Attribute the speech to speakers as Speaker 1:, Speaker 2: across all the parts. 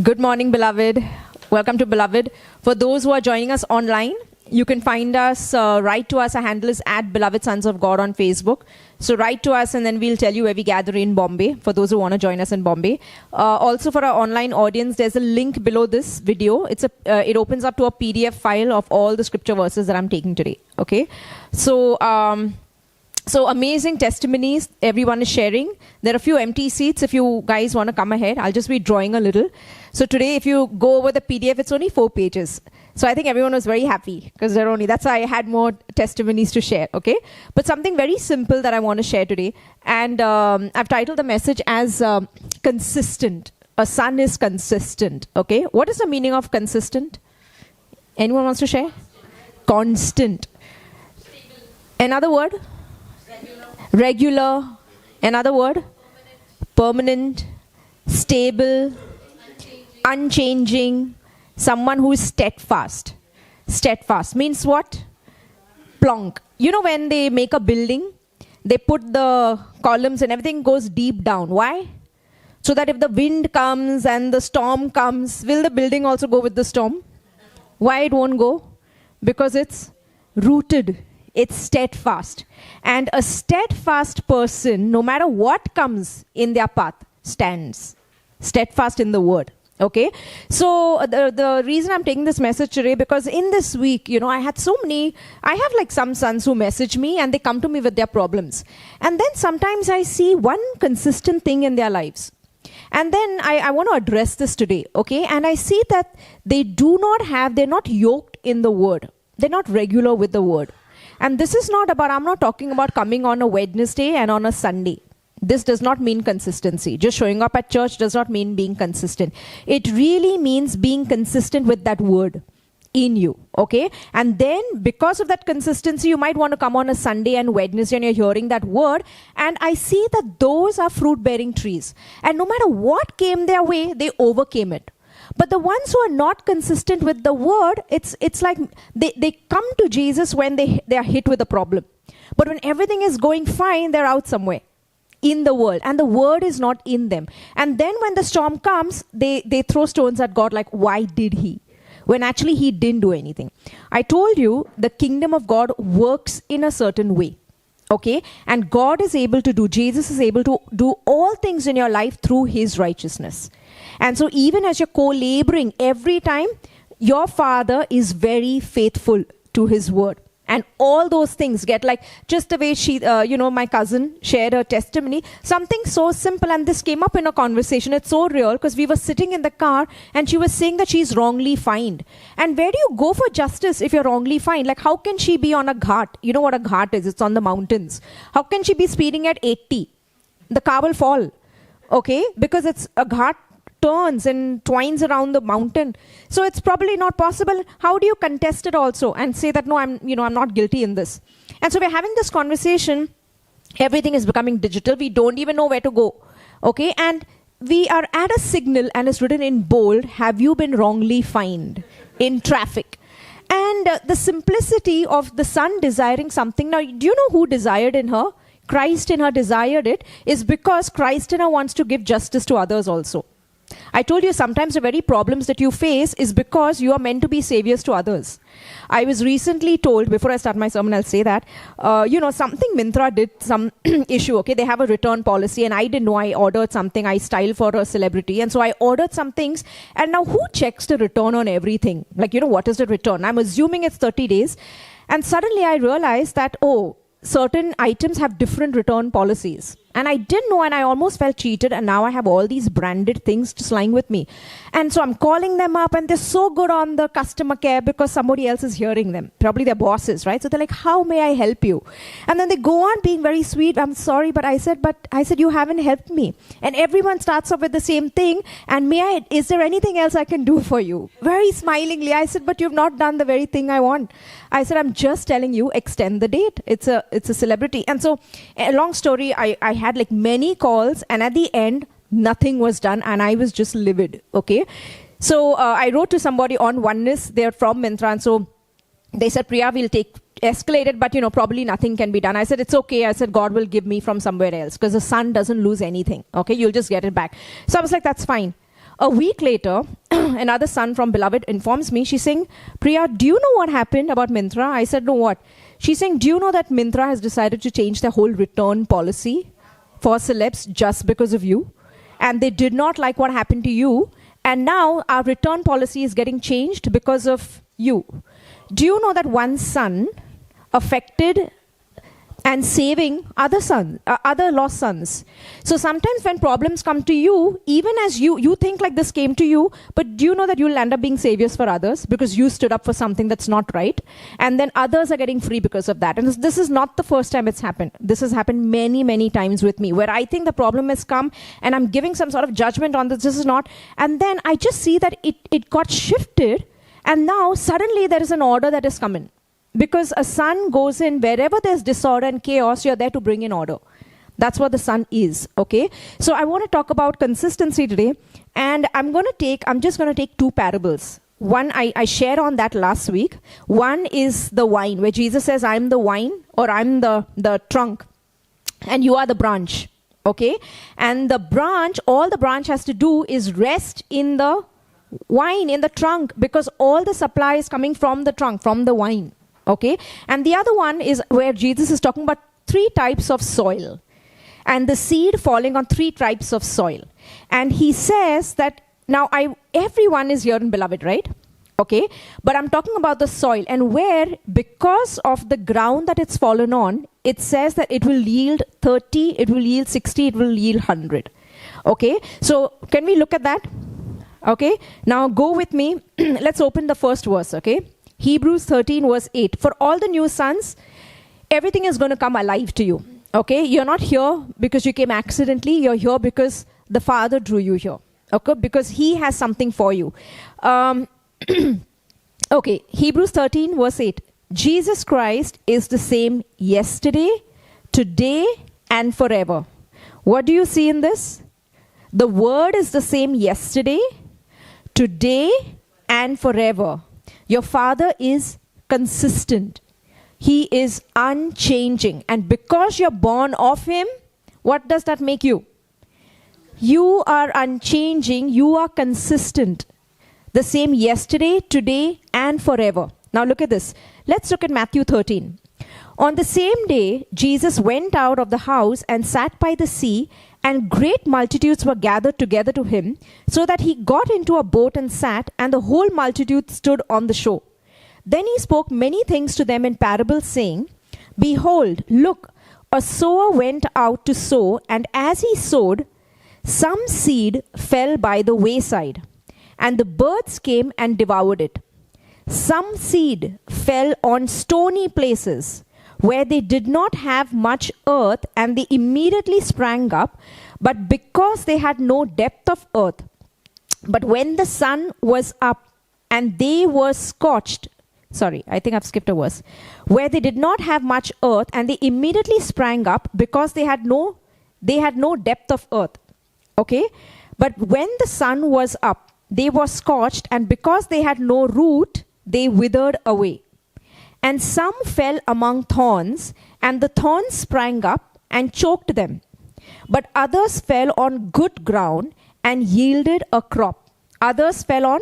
Speaker 1: Good morning, beloved. Welcome to Beloved. For those who are joining us online, you can find us, write to us. Our handle is @Beloved Sons of God on Facebook. So write to us and then we'll tell you where we gather in Bombay, for those who want to join us in Bombay. Also for our online audience, there's a link below this video. It opens up to a PDF file of all the scripture verses that I'm taking today. Okay? So amazing testimonies everyone is sharing. There are a few empty seats if you guys want to come ahead. I'll just be drawing a little. So today, if you go over the PDF, it's only 4 pages. So I think everyone was very happy because that's why I had more testimonies to share, okay? But something very simple that I want to share today. And I've titled the message as consistent. A son is consistent, okay? What is the meaning of consistent? Anyone wants to share? Constant. Another word? Regular. Another word? Permanent. Stable. Unchanging. Someone who is steadfast. Steadfast means what? Plonk. You know when they make a building, they put the columns and everything goes deep down. Why? So that if the wind comes and the storm comes, will the building also go with the storm? Why it won't go? Because it's rooted. It's steadfast. And a steadfast person, no matter what comes in their path, stands. Steadfast in the word. Okay? So the reason I'm taking this message today, because in this week, I have like some sons who message me and they come to me with their problems. And then sometimes I see one consistent thing in their lives. And then I want to address this today. Okay? And I see that they're not yoked in the word. They're not regular with the word. And this is I'm not talking about coming on a Wednesday and on a Sunday. This does not mean consistency. Just showing up at church does not mean being consistent. It really means being consistent with that word in you, okay? And then because of that consistency, you might want to come on a Sunday and Wednesday and you're hearing that word. And I see that those are fruit-bearing trees. And no matter what came their way, they overcame it. But the ones who are not consistent with the word, it's like they come to Jesus when they are hit with a problem. But when everything is going fine, they're out somewhere in the world. And the word is not in them. And then when the storm comes, they throw stones at God like, why did he? When actually he didn't do anything. I told you the kingdom of God works in a certain way. Okay? And God is able to Jesus is able to do all things in your life through his righteousness. And so even as you're co-laboring, every time your father is very faithful to his word. And all those things get like, just the way she, my cousin shared her testimony, something so simple. And this came up in a conversation. It's so real because we were sitting in the car and she was saying that she's wrongly fined. And where do you go for justice if you're wrongly fined? Like, how can she be on a ghat? You know what a ghat is? It's on the mountains. How can she be speeding at 80? The car will fall. Okay? Because it's a ghat. Turns and twines around the mountain. So it's probably not possible. How do you contest it also and say that, no, I'm not guilty in this? And so we're having this conversation. Everything is becoming digital. We don't even know where to go. Okay. And we are at a signal and it's written in bold, have you been wrongly fined in traffic? And the simplicity of the son desiring something. Now, do you know who desired in her? Christ in her desired it is because Christ in her wants to give justice to others also. I told you sometimes the very problems that you face is because you are meant to be saviors to others. I was recently told, before I start my sermon, I'll say that, something Myntra did, some issue, okay? They have a return policy and I didn't know. I ordered something, I styled for a celebrity. And so I ordered some things. And now who checks the return on everything? Like, what is the return? I'm assuming it's 30 days. And suddenly I realized that, certain items have different return policies. And I didn't know and I almost felt cheated. And now I have all these branded things just lying with me. And so I'm calling them up and they're so good on the customer care because somebody else is hearing them. Probably their bosses, right? So they're like, how may I help you? And then they go on being very sweet. I'm sorry, but I said, you haven't helped me. And everyone starts off with the same thing. And is there anything else I can do for you? Very smilingly, I said, but you've not done the very thing I want. I said, I'm just telling you, extend the date. It's a celebrity. And so, a long story, I had like many calls and at the end, nothing was done and I was just livid. Okay. So I wrote to somebody on Oneness. They're from Myntra. And so they said, Priya, we'll escalate it, but probably nothing can be done. I said, it's okay. I said, God will give me from somewhere else because the son doesn't lose anything. Okay. You'll just get it back. So I was like, that's fine. A week later, another son from Beloved informs me. She's saying, Priya, do you know what happened about Myntra? I said, no, what? She's saying, do you know that Myntra has decided to change their whole return policy for celebs just because of you? And they did not like what happened to you. And now our return policy is getting changed because of you. Do you know that one son affected and saving other sons, other lost sons? So sometimes when problems come to you, even as you think like this came to you, but do you know that you'll end up being saviors for others because you stood up for something that's not right? And then others are getting free because of that. And this is not the first time it's happened. This has happened many, many times with me, where I think the problem has come and I'm giving some sort of judgment on this. This is not. And then I just see that it got shifted. And now suddenly there is an order that is coming. Because a son goes in wherever there's disorder and chaos, you're there to bring in order. That's what the son is, okay? So I want to talk about consistency today. And I'm just going to take two parables. One, I shared on that last week. One is the vine, where Jesus says, I'm the vine, or I'm the trunk, and you are the branch, okay? And the branch, all the branch has to do is rest in the vine, in the trunk, because all the supply is coming from the trunk, from the vine. Okay, and the other one is where Jesus is talking about 3 types of soil and the seed falling on 3 types of soil. And he says that now everyone is here in Beloved, right? Okay, but I'm talking about the soil, and where because of the ground that it's fallen on, it says that it will yield 30, it will yield 60, it will yield 100. Okay, so can we look at that? Okay, now go with me. Let's open the first verse, okay? Hebrews 13 verse 8. For all the new sons, everything is going to come alive to you. Okay? You're not here because you came accidentally. You're here because the Father drew you here. Okay? Because He has something for you. Okay. Hebrews 13 verse 8. Jesus Christ is the same yesterday, today, and forever. What do you see in this? The Word is the same yesterday, today, and forever. Your Father is consistent. He is unchanging. And because you're born of Him, what does that make you? You are unchanging. You are consistent. The same yesterday, today, and forever. Now look at this. Let's look at Matthew 13. On the same day, Jesus went out of the house and sat by the sea, and great multitudes were gathered together to him, so that he got into a boat and sat, and the whole multitude stood on the shore. Then he spoke many things to them in parables, saying, Behold, look, a sower went out to sow, and as he sowed, some seed fell by the wayside, and the birds came and devoured it. Some seed fell on stony places, where they did not have much earth, and they immediately sprang up, but because they had no depth of earth. But when the sun was up, and they were scorched, I think I've skipped a verse, where they did not have much earth, and they immediately sprang up, because they had no depth of earth. Okay? But when the sun was up, they were scorched, and because they had no root, they withered away. And some fell among thorns, and the thorns sprang up and choked them. But others fell on good ground and yielded a crop. Others fell on,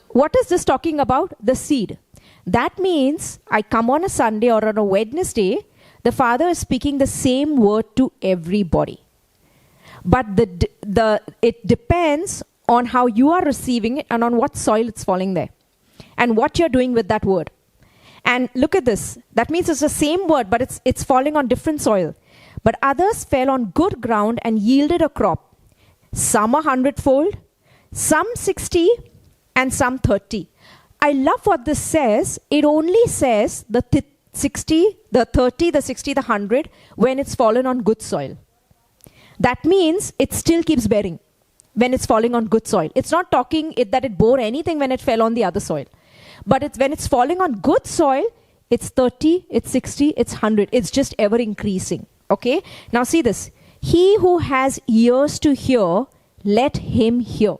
Speaker 1: what is this talking about? The seed. That means I come on a Sunday or on a Wednesday, the Father is speaking the same word to everybody. But it depends on how you are receiving it and on what soil it's falling there. And what you're doing with that word. And look at this. That means it's the same word, but it's falling on different soil. But others fell on good ground and yielded a crop. Some 100-fold, some 60, and some 30. I love what this says. It only says the 60, the 30, the 60, the 100 when it's fallen on good soil. That means it still keeps bearing when it's falling on good soil. It's not talking that it bore anything when it fell on the other soil. But when it's falling on good soil, it's 30, it's 60, it's 100. It's just ever increasing. Okay? Now see this. He who has ears to hear, let him hear.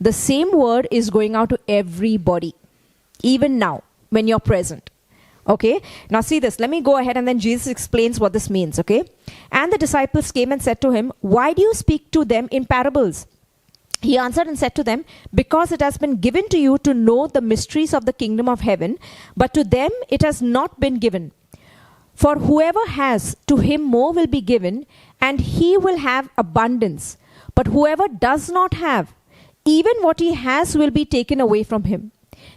Speaker 1: The same word is going out to everybody. Even now, when you're present. Okay? Now see this. Let me go ahead and then Jesus explains what this means. Okay? And the disciples came and said to him, Why do you speak to them in parables? He answered and said to them, because it has been given to you to know the mysteries of the kingdom of heaven, but to them it has not been given. For whoever has, to him more will be given, and he will have abundance. But whoever does not have, even what he has will be taken away from him.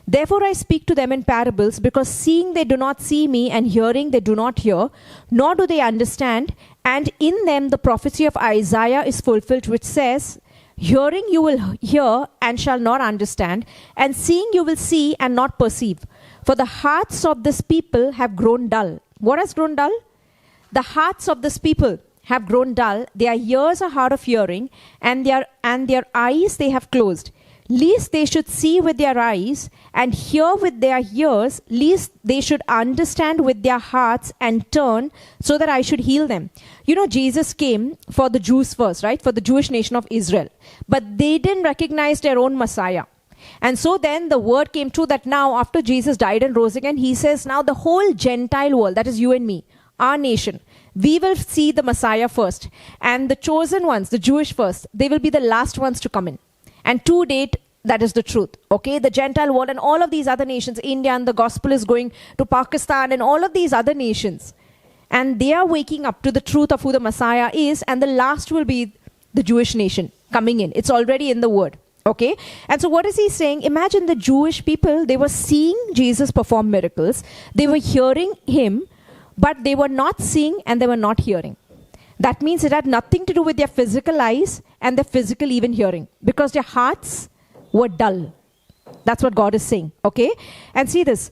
Speaker 1: Therefore I speak to them in parables, because seeing they do not see me, and hearing they do not hear, nor do they understand. And in them the prophecy of Isaiah is fulfilled, which says, hearing you will hear and shall not understand, and seeing you will see and not perceive. For the hearts of this people have grown dull. What has grown dull? The hearts of this people have grown dull. Their ears are hard of hearing, and their eyes they have closed. Lest they should see with their eyes, and hear with their ears, lest they should understand with their hearts and turn, so that I should heal them. You know, Jesus came for the Jews first, right? For the Jewish nation of Israel. But they didn't recognize their own Messiah. And so then the word came true that now, after Jesus died and rose again, he says, now the whole Gentile world, that is you and me, our nation, we will see the Messiah first. And the chosen ones, the Jewish first, they will be the last ones to come in. And to date, that is the truth. Okay, the Gentile world and all of these other nations, India, and the gospel is going to Pakistan and all of these other nations. And they are waking up to the truth of who the Messiah is. And the last will be the Jewish nation coming in. It's already in the word. Okay, and so what is he saying? Imagine the Jewish people, they were seeing Jesus perform miracles. They were hearing him, but they were not seeing and they were not hearing. That means it had nothing to do with their physical eyes and their physical even hearing, because their hearts were dull. That's what God is saying. Okay, and see this.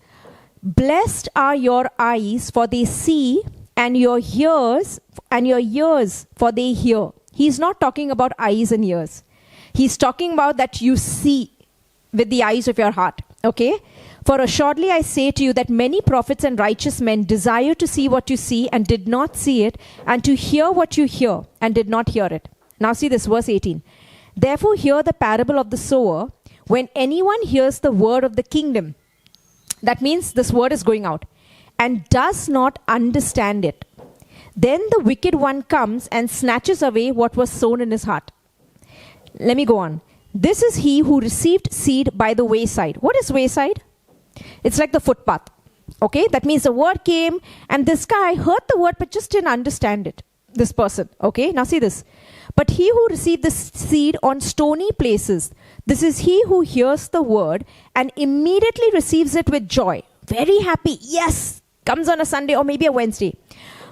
Speaker 1: Blessed are your eyes, for they see, and your ears for they hear. He's not talking about eyes and ears. He's talking about that you see with the eyes of your heart. Okay? For assuredly I say to you that many prophets and righteous men desire to see what you see and did not see it, and to hear what you hear and did not hear it. Now see this, verse 18. Therefore hear the parable of the sower. When anyone hears the word of the kingdom, that means this word is going out, and does not understand it, then the wicked one comes and snatches away what was sown in his heart. Let me go on. This is he who received seed by the wayside. What is wayside? It's like the footpath. Okay, that means the word came and this guy heard the word but just didn't understand it. This person. Okay, now see this. But he who received the seed on stony places, this is he who hears the word and immediately receives it with joy. Very happy. Yes, comes on a Sunday or maybe a Wednesday.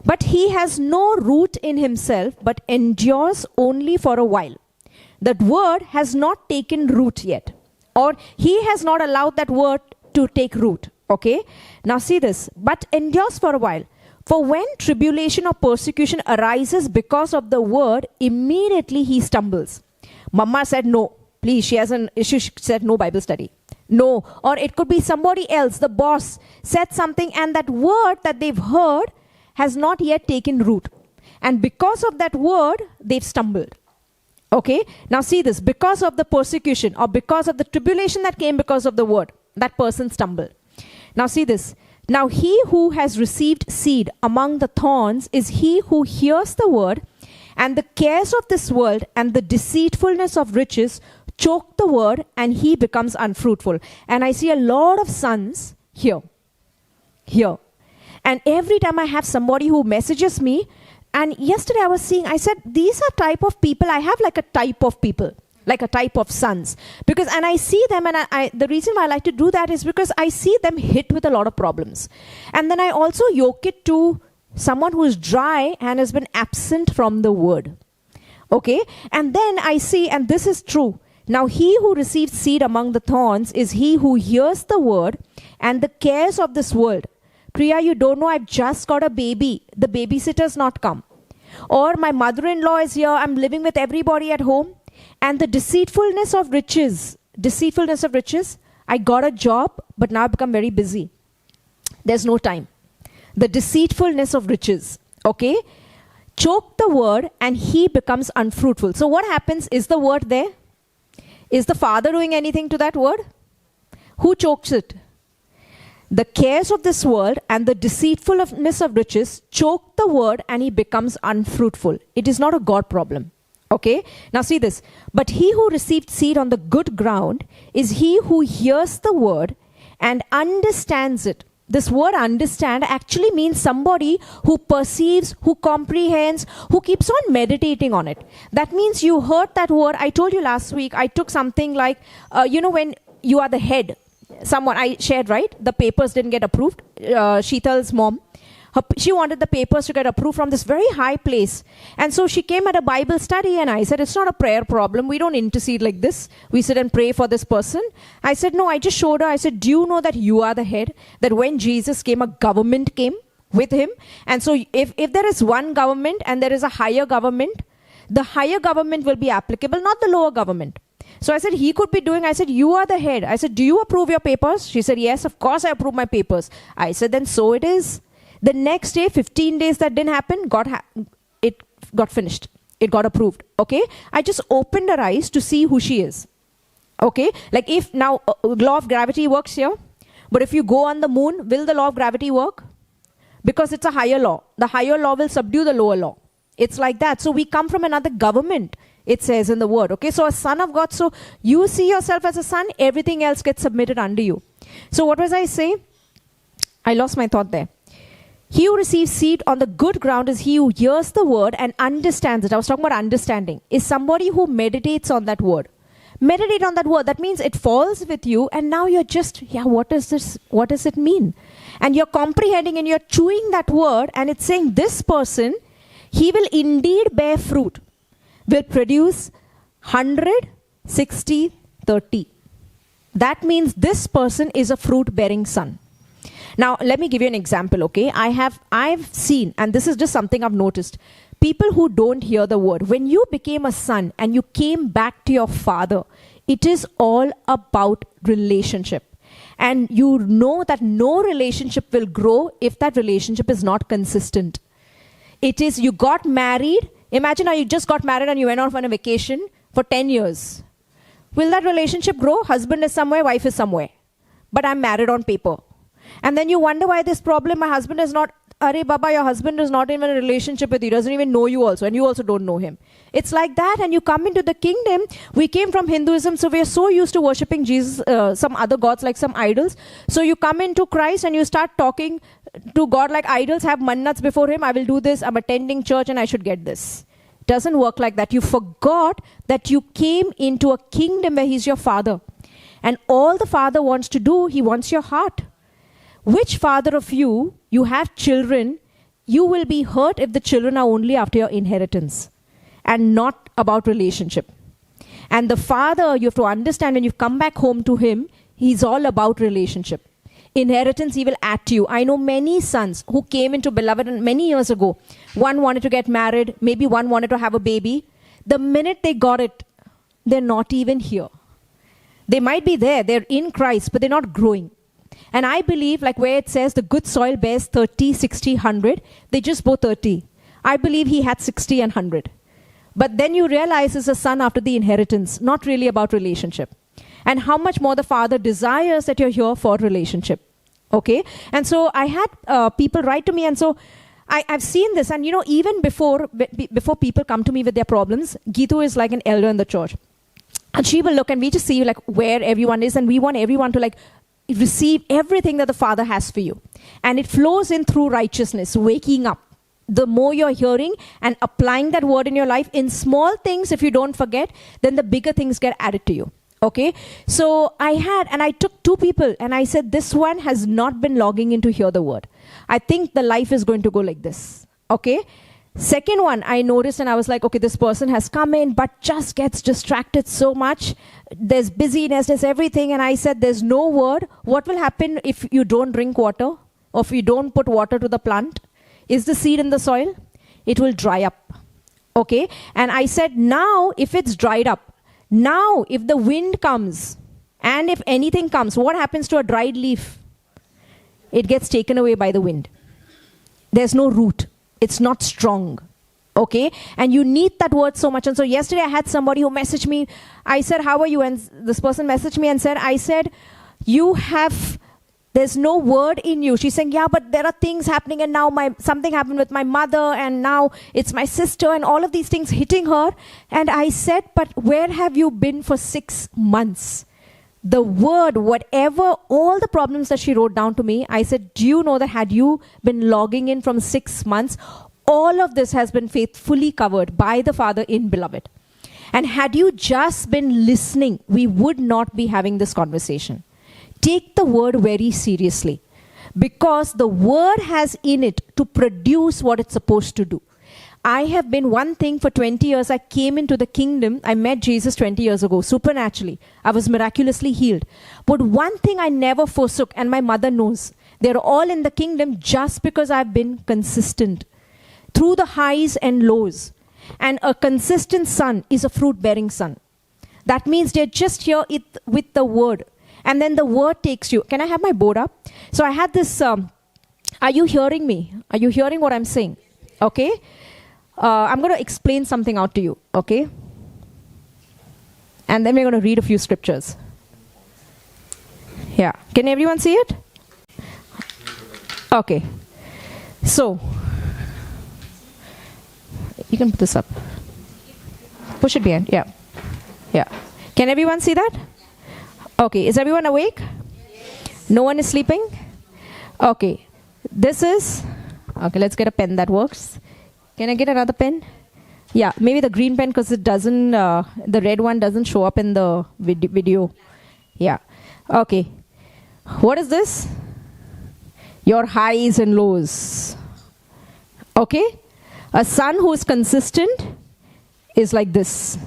Speaker 1: But he has no root in himself, but endures only for a while. That word has not taken root yet, or he has not allowed that word to take root. Okay, now see this. But endures for a while. For when tribulation or persecution arises because of the word, immediately he stumbles. Mama said no, please, she has an issue. She said no Bible study. No, or it could be somebody else, the boss said something, and that word that they've heard has not yet taken root, and because of that word they've stumbled. Okay, now see this. Because of the persecution or because of the tribulation that came because of the word, that person stumbled. Now see this. Now he who has received seed among the thorns is he who hears the word, and the cares of this world and the deceitfulness of riches choke the word, and he becomes unfruitful. And I see a lot of sons here. And every time I have somebody who messages me, and yesterday I was seeing, I said, these are type of people. I have like a type of people, like a type of sons. Because, and I see them, and the reason why I like to do that is because I see them hit with a lot of problems. And then I also yoke it to someone who is dry and has been absent from the word. Okay? And then I see, and this is true. Now he who receives seed among the thorns is he who hears the word, and the cares of this world. Priya, you don't know, I've just got a baby. The babysitter's not come. Or my mother-in-law is here. I'm living with everybody at home. And the deceitfulness of riches. I got a job, but now I've become very busy. There's no time. The deceitfulness of riches. Okay? Choke the word and he becomes unfruitful. So what happens? Is the word there? Is the Father doing anything to that word? Who chokes it? The cares of this world and the deceitfulness of riches choke the word and he becomes unfruitful. It is not a God problem. Okay, now see this. But he who received seed on the good ground is he who hears the word and understands it. This word understand actually means somebody who perceives, who comprehends, who keeps on meditating on it. That means you heard that word. I told you last week, I took something like, when you are the head, someone I shared, right? The papers didn't get approved. Sheetal's mom, she wanted the papers to get approved from this very high place. And so she came at a Bible study and I said, it's not a prayer problem. We don't intercede like this. We sit and pray for this person. I said, no, I just showed her. I said, do you know that you are the head? That when Jesus came, a government came with him. And so if there is one government and there is a higher government, the higher government will be applicable, not the lower government. So I said, he could be doing, I said, you are the head. I said, do you approve your papers? She said, yes, of course I approve my papers. I said, then so it is. The next day, 15 days that didn't happen, it got finished. It got approved. Okay? I just opened her eyes to see who she is. Okay? Like if now law of gravity works here, but if you go on the moon, will the law of gravity work? Because it's a higher law. The higher law will subdue the lower law. It's like that. So we come from another government, it says in the word. Okay? So a son of God. So you see yourself as a son, everything else gets submitted under you. So what was I saying? I lost my thought there. He who receives seed on the good ground is he who hears the word and understands it. I was talking about understanding. Is somebody who meditates on that word. Meditate on that word. That means it falls with you and now you're just, what is this? What does it mean? And you're comprehending and you're chewing that word and it's saying this person, he will indeed bear fruit. Will produce 100, 60, 30. That means this person is a fruit-bearing son. Now, let me give you an example, okay? I've seen, and this is just something I've noticed, people who don't hear the word. When you became a son and you came back to your father, it is all about relationship. And you know that no relationship will grow if that relationship is not consistent. It is, you got married. Imagine how you just got married and you went off on a vacation for 10 years. Will that relationship grow? Husband is somewhere, wife is somewhere. But I'm married on paper. And then you wonder why this problem, my husband is not, Arey Baba, your husband is not even in a relationship with you, doesn't even know you also, and you also don't know him. It's like that, and you come into the kingdom. We came from Hinduism, so we are so used to worshipping Jesus, some other gods like some idols. So you come into Christ and you start talking to God like idols, have mannats before him, I will do this, I'm attending church and I should get this. Doesn't work like that. You forgot that you came into a kingdom where he's your father. And all the father wants to do, he wants your heart. Which father of you have children, you will be hurt if the children are only after your inheritance and not about relationship. And the father, you have to understand when you come back home to him, he's all about relationship. Inheritance he will add to you. I know many sons who came into Beloved many years ago. One wanted to get married, maybe one wanted to have a baby. The minute they got it, they're not even here. They might be there, they're in Christ, but they're not growing. And I believe, like where it says the good soil bears 30, 60, 100, they just bore 30. I believe he had 60 and 100. But then you realize it's a son after the inheritance, not really about relationship. And how much more the father desires that you're here for relationship. Okay? And so I had people write to me, and so I've seen this. And even before people come to me with their problems, Geetu is like an elder in the church. And she will look and we just see like where everyone is, and we want everyone to like receive everything that the Father has for you. And it flows in through righteousness, waking up. The more you're hearing and applying that word in your life, in small things, if you don't forget, then the bigger things get added to you. Okay? So I took 2 people and I said, this one has not been logging in to hear the word. I think the life is going to go like this. Okay? Second one, I noticed and I was like, okay, this person has come in but just gets distracted so much. There's busyness, there's everything. And I said, there's no word. What will happen if you don't drink water or if you don't put water to the plant? Is the seed in the soil? It will dry up. Okay? And I said, now if it's dried up, now if the wind comes and if anything comes, what happens to a dried leaf? It gets taken away by the wind. There's no root. It's not strong. Okay? And you need that word so much. And so yesterday I had somebody who messaged me. I said, how are you? And this person messaged me and said, you have There's no word in you. She's saying, yeah, but there are things happening, and now something happened with my mother, and now it's my sister, and all of these things hitting her. And I said, but where have you been for 6 months? The word, whatever, all the problems that she wrote down to me, I said, do you know that had you been logging in from 6 months, all of this has been faithfully covered by the Father in Beloved. And had you just been listening, we would not be having this conversation. Take the word very seriously, because the word has in it to produce what it's supposed to do. I have been one thing for 20 years. I came into the kingdom. I met Jesus 20 years ago, supernaturally. I was miraculously healed. But one thing I never forsook, and my mother knows, they're all in the kingdom just because I've been consistent through the highs and lows. And a consistent son is a fruit-bearing son. That means they're just here with the word. And then the word takes you. Can I have my board up? So I had this, are you hearing me? Are you hearing what I'm saying? Okay. I'm going to explain something out to you. Okay. And then we're going to read a few scriptures. Yeah. Can everyone see it? Okay. So, you can put this up. Push it behind. Yeah. Yeah. Can everyone see that? Okay, is everyone awake? Yes. No one is sleeping? Okay, this is, okay, let's get a pen that works. Can I get another pen? Yeah, maybe the green pen, because it doesn't, the red one doesn't show up in the video. Yeah, okay. What is this? Your highs and lows. Okay, a son who is consistent is like this.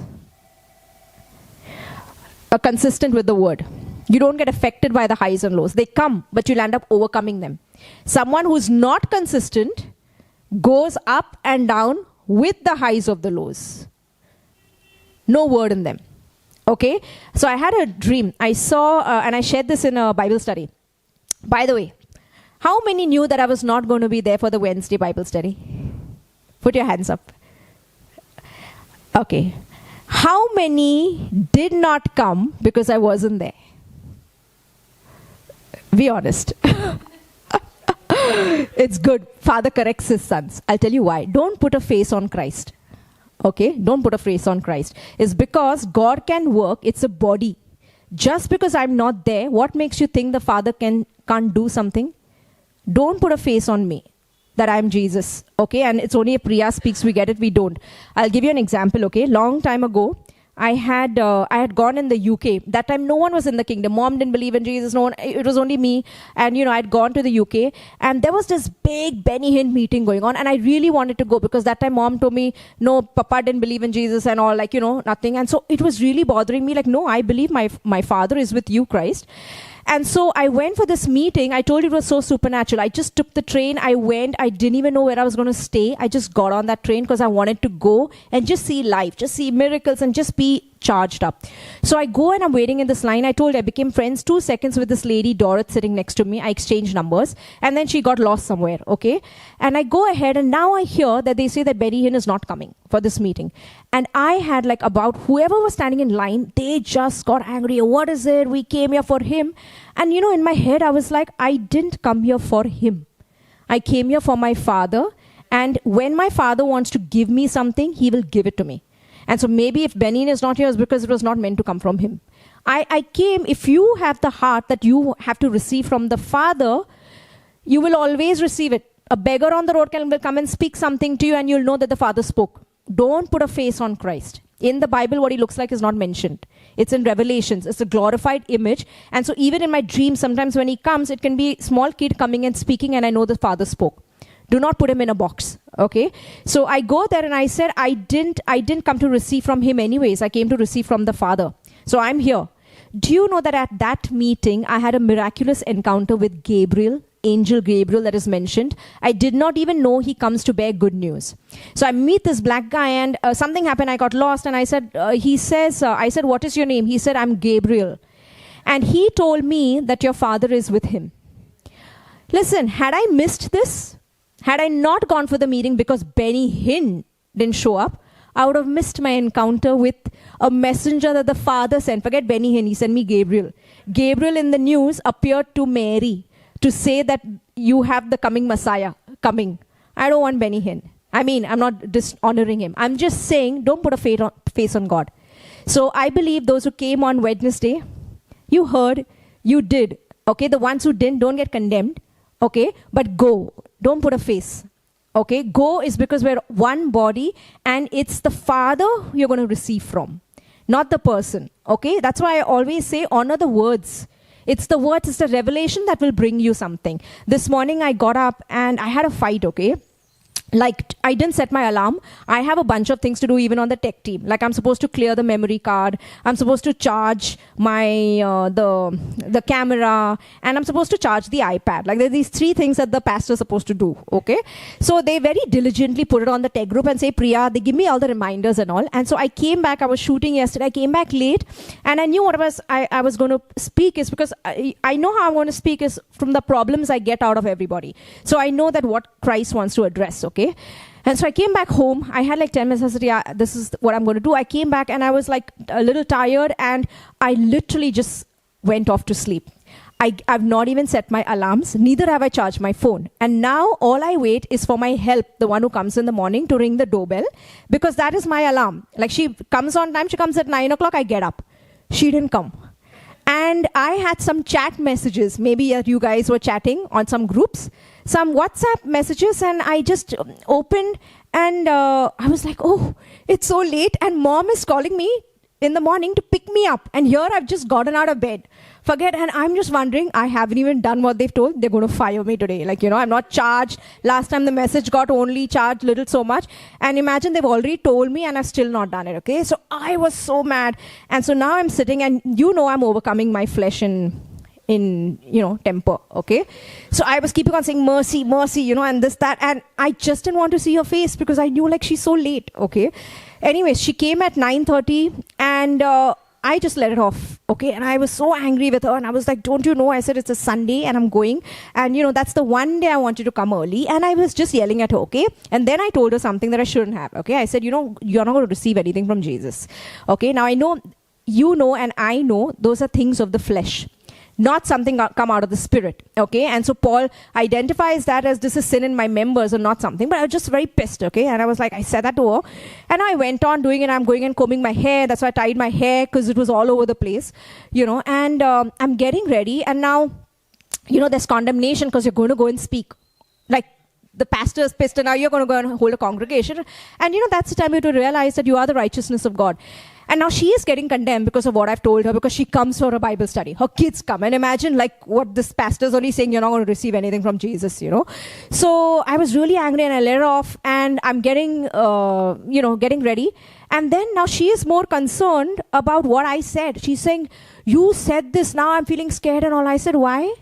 Speaker 1: Consistent with the word. You don't get affected by the highs and lows. They come, but you'll end up overcoming them. Someone who's not consistent goes up and down with the highs of the lows. No word in them. Okay? So I had a dream. I saw, and I shared this in a Bible study. By the way, how many knew that I was not going to be there for the Wednesday Bible study? Put your hands up. Okay. How many did not come because I wasn't there? Be honest. It's good. Father corrects his sons. I'll tell you why. Don't put a face on Christ. Okay? Don't put a face on Christ. It's because God can work. It's a body. Just because I'm not there, what makes you think the Father can't do something? Don't put a face on me that I'm Jesus. Okay? And it's only if Priya speaks, we get it. We don't. I'll give you an example. Okay? Long time ago, I had gone in the UK. That time, no one was in the kingdom. Mom didn't believe in Jesus. No one, it was only me. And, I'd gone to the UK. And there was this big Benny Hinn meeting going on. And I really wanted to go because that time mom told me, no, Papa didn't believe in Jesus and all, nothing. And so it was really bothering me. Like, no, I believe my Father is with you, Christ. And so I went for this meeting. I told you it was so supernatural. I just took the train. I went. I didn't even know where I was going to stay. I just got on that train because I wanted to go and just see life, just see miracles and just be charged up. So I go and I'm waiting in this line. I told you I became friends 2 seconds with this lady, Dorothy, sitting next to me. I exchanged numbers and then she got lost somewhere. Okay. And I go ahead and now I hear that they say that Benny Hinn is not coming for this meeting. And I had about whoever was standing in line, they just got angry. What is it? We came here for him. And in my head, I was like, I didn't come here for him. I came here for my Father. And when my Father wants to give me something, he will give it to me. And so maybe if Benny Hinn is not here, it's because it was not meant to come from him. I came, if you have the heart that you have to receive from the Father, you will always receive it. A beggar on the road will come and speak something to you and you'll know that the Father spoke. Don't put a face on Christ. In the Bible, what he looks like is not mentioned. It's in Revelations. It's a glorified image. And so even in my dreams, sometimes when he comes, it can be a small kid coming and speaking and I know the Father spoke. Do not put him in a box. Okay? So I go there and I said, I didn't come to receive from him anyways. I came to receive from the Father. So I'm here. Do you know that at that meeting, I had a miraculous encounter with Gabriel, Angel Gabriel that is mentioned. I did not even know he comes to bear good news. So I meet this black guy and something happened. I got lost and I said, I said, what is your name? He said, I'm Gabriel. And he told me that your Father is with him. Listen, had I missed this, had I not gone for the meeting because Benny Hinn didn't show up, I would have missed my encounter with a messenger that the Father sent. Forget Benny Hinn, he sent me Gabriel. Gabriel in the news appeared to Mary to say that you have the coming Messiah coming. I don't want Benny Hinn. I mean, I'm not dishonoring him. I'm just saying, don't put a face on God. So I believe those who came on Wednesday, you heard, you did. Okay, the ones who didn't, don't get condemned. Okay, but go. Don't put a face. Okay, go is because we're one body and it's the Father you're going to receive from, not the person. Okay, that's why I always say honor the words. It's the words, it's the revelation that will bring you something. This morning I got up and I had a fight, okay? Like, I didn't set my alarm. I have a bunch of things to do even on the tech team. Like, I'm supposed to clear the memory card. I'm supposed to charge my, the camera. And I'm supposed to charge the iPad. Like, there's these 3 things that the pastor's supposed to do, okay? So they very diligently put it on the tech group and say, Priya, they give me all the reminders and all. And so I came back, I was shooting yesterday. I came back late. And I knew what I was going to speak is because I know how I'm going to speak is from the problems I get out of everybody. So I know that what Christ wants to address, okay? And so I came back home. I had like 10 minutes. I said, yeah, this is what I'm going to do. I came back and I was like a little tired and I literally just went off to sleep. I've not even set my alarms. Neither have I charged my phone. And now all I wait is for my help, the one who comes in the morning, to ring the doorbell, because that is my alarm. Like, she comes on time. She comes at 9 o'clock. I get up. She didn't come. And I had some chat messages. Maybe you guys were chatting on some groups, some WhatsApp messages, and I just opened and I was like, oh, it's so late and mom is calling me in the morning to pick me up. And here I've just gotten out of bed. Forget, and I'm just wondering, I haven't even done what they've told. They're going to fire me today. Like, I'm not charged. Last time the message got only charged little so much. And imagine they've already told me and I've still not done it, okay? So I was so mad. And so now I'm sitting and I'm overcoming my flesh in temper, okay? So I was keeping on saying, mercy, mercy, and this, that. And I just didn't want to see her face because I knew like she's so late, okay? Anyways, she came at 9:30 and I just let it off, okay? And I was so angry with her and I was like, don't you know? I said, it's a Sunday and I'm going. And, that's the one day I want you to come early. And I was just yelling at her, okay? And then I told her something that I shouldn't have, okay? I said, you're not going to receive anything from Jesus, okay? Now I know, and I know those are things of the flesh, not something come out of the spirit, okay? And so Paul identifies that as this is sin in my members or not something, but I was just very pissed, okay? And I was like, I said that to her. And I went on doing it. I'm going and combing my hair. That's why I tied my hair because it was all over the place, and I'm getting ready. And now, there's condemnation because you're going to go and speak. Like, the pastor is pissed and now you're going to go and hold a congregation. And, that's the time you have to realize that you are the righteousness of God. And now she is getting condemned because of what I've told her, because she comes for a Bible study. Her kids come. And imagine like what this pastor is only saying, you're not going to receive anything from Jesus, So I was really angry and I let her off and I'm getting ready. And then now she is more concerned about what I said. She's saying, you said this, now I'm feeling scared and all. I said, why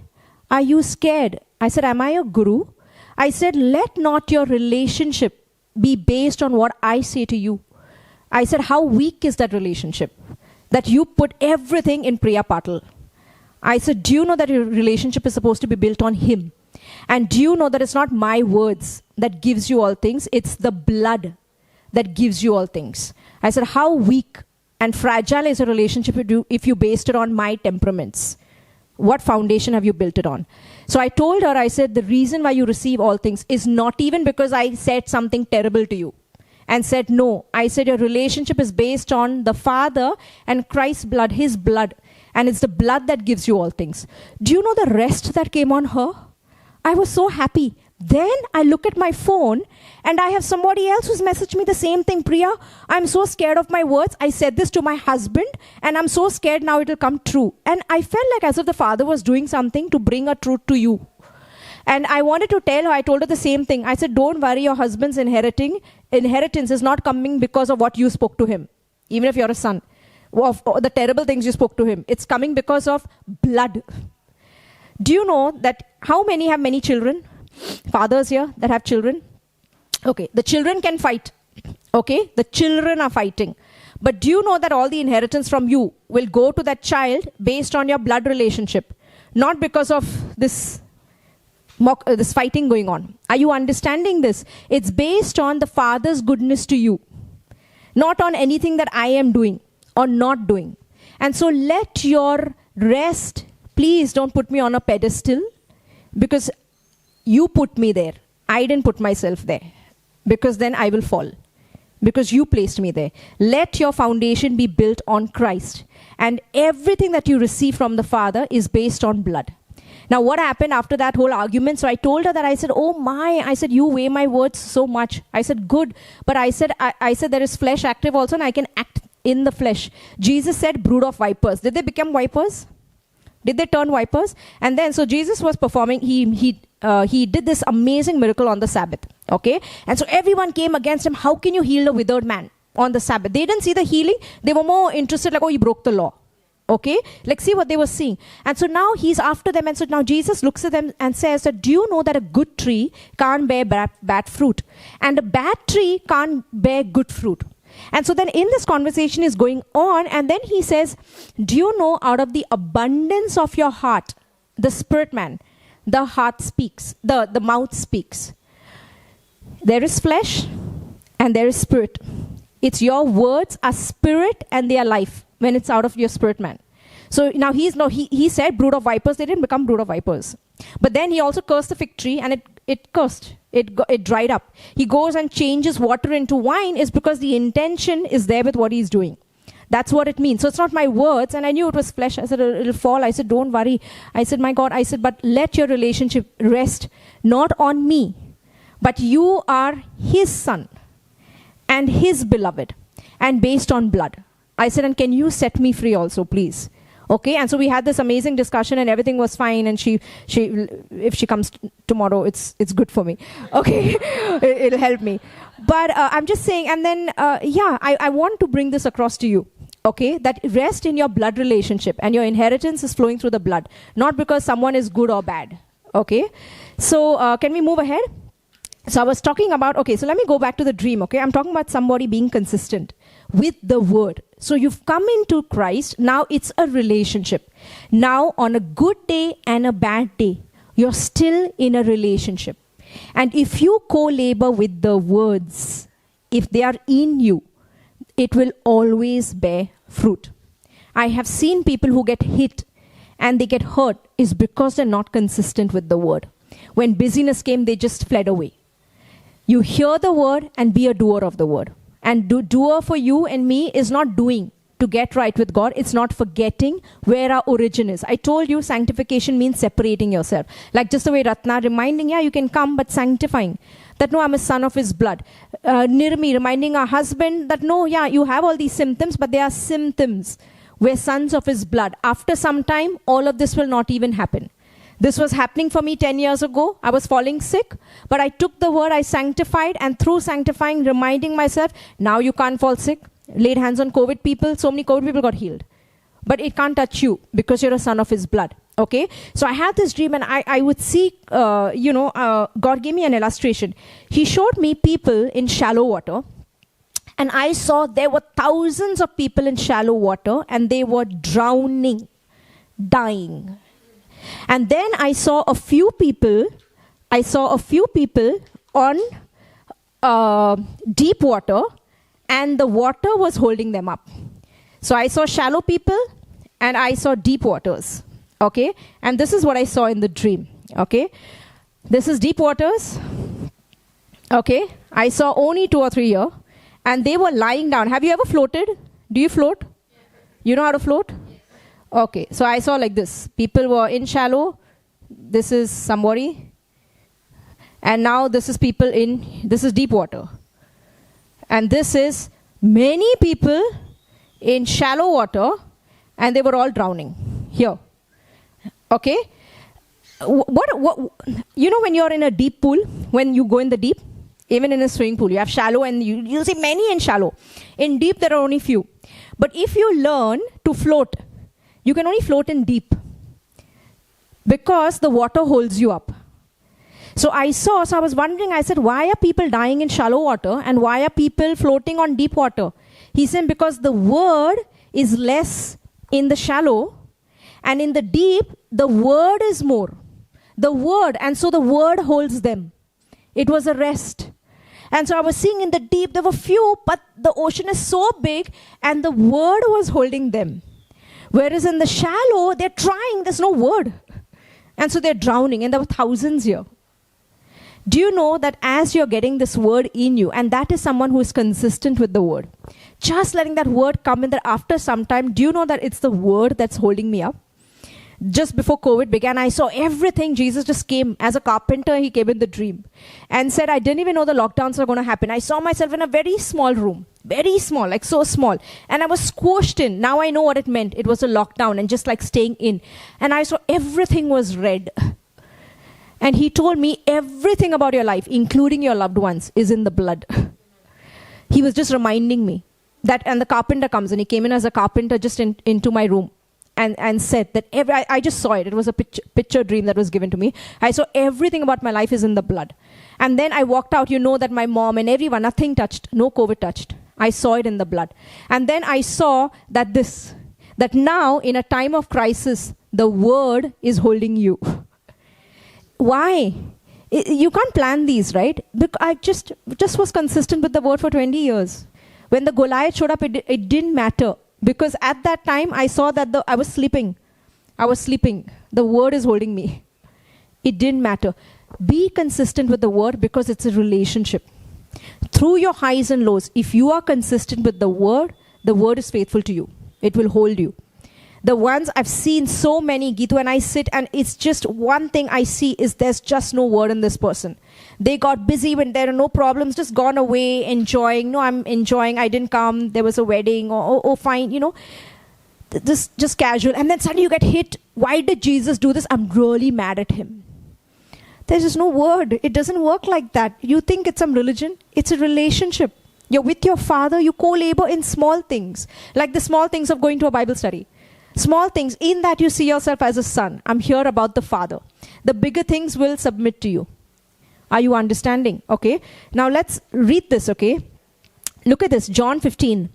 Speaker 1: are you scared? I said, am I a guru? I said, let not your relationship be based on what I say to you. I said, how weak is that relationship? That you put everything in Priya Patil. I said, do you know that your relationship is supposed to be built on him? And do you know that it's not my words that gives you all things? It's the blood that gives you all things. I said, how weak and fragile is a relationship if you based it on my temperaments? What foundation have you built it on? So I told her, I said, the reason why you receive all things is not even because I said something terrible to you. And said, no. I said, your relationship is based on the Father and Christ's blood, his blood. And it's the blood that gives you all things. Do you know the rest that came on her? I was so happy. Then I look at my phone and I have somebody else who's messaged me the same thing. Priya, I'm so scared of my words. I said this to my husband and I'm so scared now it'll come true. And I felt like as if the Father was doing something to bring a truth to you. And I wanted to tell her, I told her the same thing. I said, don't worry, your husband's inheritance is not coming because of what you spoke to him, even if you're a son, of the terrible things you spoke to him. It's coming because of blood. Do you know that how many have many children? Fathers here that have children? Okay, the children can fight. Okay, the children are fighting. But do you know that all the inheritance from you will go to that child based on your blood relationship? Not because of this fighting going on. Are you understanding this? It's based on the Father's goodness to you, not on anything that I am doing or not doing. And so let your rest, please don't put me on a pedestal. because you put me there. I didn't put myself there, because then I will fall, because you placed me there. Let your foundation be built on Christ, and everything that you receive from the Father is based on blood. Now, what happened after that whole argument? So I told her that, I said, oh my, I said, you weigh my words so much. I said, good. But I said, I said, there is flesh active also, and I can act in the flesh. Jesus said, brood of vipers. Did they become vipers? Did they turn vipers? And then, so Jesus was performing, he did this amazing miracle on the Sabbath. Okay? And so everyone came against him. How can you heal a withered man on the Sabbath? They didn't see the healing. They were more interested, like, oh, you broke the law. Okay? Like, see what they were seeing. And so now he's after them. And so now Jesus looks at them and says that, do you know that a good tree can't bear bad fruit? And a bad tree can't bear good fruit. And so then in this conversation is going on, and then he says, do you know, out of the abundance of your heart, the spirit man, the heart speaks, the mouth speaks. There is flesh and there is spirit. It's your words are spirit and they are life when it's out of your spirit man. So now he said brood of vipers. They didn't become brood of vipers. But then he also cursed the fig tree, and it cursed. It dried up. He goes and changes water into wine is because the intention is there with what he's doing. That's what it means. So it's not my words. And I knew it was flesh. I said, it'll fall. I said, don't worry. I said, my God. I said, but let your relationship rest not on me, but you are his son and his beloved and based on blood. I said, and can you set me free also, please? Okay, and so we had this amazing discussion, and everything was fine. And she, if she comes tomorrow, it's good for me. Okay, it'll help me. But I'm just saying, and then I want to bring this across to you. Okay, that rest in your blood relationship, and your inheritance is flowing through the blood, not because someone is good or bad. Okay, so can we move ahead? So I was talking about, okay, so let me go back to the dream. Okay, I'm talking about somebody being consistent with the word. So you've come into Christ. Now it's a relationship. Now on a good day and a bad day, you're still in a relationship. And if you co-labor with the words, if they are in you, it will always bear fruit. I have seen people who get hit and they get hurt is because they're not consistent with the word. When busyness came, they just fled away. You hear the word and be a doer of the word. And doer for you and me is not doing to get right with God. It's not forgetting where our origin is. I told you sanctification means separating yourself. Like just the way Ratna reminding, yeah, you can come, but sanctifying. That no, I'm a son of his blood. Nirmi reminding our husband that no, yeah, you have all these symptoms, but they are symptoms. We're sons of his blood. After some time, all of this will not even happen. This was happening for me 10 years ago. I was falling sick, but I took the word, I sanctified, and through sanctifying, reminding myself, now you can't fall sick. Laid hands on COVID people, so many COVID people got healed. But it can't touch you because you're a son of his blood. Okay? So I had this dream, and I would see, God gave me an illustration. He showed me people in shallow water, and I saw there were thousands of people in shallow water, and they were drowning, dying. And then I saw a few people on deep water, and the water was holding them up. So I saw shallow people and I saw deep waters. Okay? And this is what I saw in the dream. Okay? This is deep waters. Okay? I saw only 2 or 3 here, and they were lying down. Have you ever floated? Do you float? You know how to float? Okay, so I saw like this. People were in shallow. This is somebody. And now this is this is deep water. And this is many people in shallow water, and they were all drowning here. Okay? What you know when you're in a deep pool, when you go in the deep, even in a swimming pool, you have shallow and you'll see many in shallow. In deep, there are only few. But if you learn to float, you can only float in deep because the water holds you up. So I was wondering, I said, why are people dying in shallow water and why are people floating on deep water? He said, because the word is less in the shallow, and in the deep, the word is more. The word, and so the word holds them. It was a rest. And so I was seeing in the deep, there were few, but the ocean is so big and the word was holding them. Whereas in the shallow, they're trying, there's no word. And so they're drowning, and there were thousands here. Do you know that as you're getting this word in you, and that is someone who is consistent with the word, just letting that word come in, that after some time, do you know that it's the word that's holding me up? Just before COVID began, I saw everything. Jesus just came. As a carpenter, he came in the dream and said, I didn't even know the lockdowns were going to happen. I saw myself in a very small room, very small, like so small. And I was squashed in. Now I know what it meant. It was a lockdown and just like staying in. And I saw everything was red. And he told me everything about your life, including your loved ones, is in the blood. He was just reminding me that, and the carpenter comes and he came in as a carpenter just into my room. And said that I just saw it. It was a picture dream that was given to me. I saw everything about my life is in the blood. And then I walked out. You know that my mom and everyone, nothing touched. No COVID touched. I saw it in the blood. And then I saw that now in a time of crisis, the word is holding you. Why? You can't plan these, right? Because I just was consistent with the word for 20 years. When the Goliath showed up, it didn't matter. Because at that time, I saw that I was sleeping. The word is holding me. It didn't matter. Be consistent with the word because it's a relationship. Through your highs and lows, if you are consistent with the word is faithful to you. It will hold you. The ones I've seen so many, Gitu, and I sit and it's just one thing I see is there's just no word in this person. They got busy when there are no problems, just gone away, enjoying. No, I'm enjoying. I didn't come. There was a wedding. Oh, fine. You know, this just casual. And then suddenly you get hit. Why did Jesus do this? I'm really mad at him. There's just no word. It doesn't work like that. You think it's some religion. It's a relationship. You're with your Father. You co-labor in small things. Like the small things of going to a Bible study. Small things. In that you see yourself as a son. I'm here about the Father. The bigger things will submit to you. Are you understanding? Okay. Now let's read this, okay? Look at this. John 15.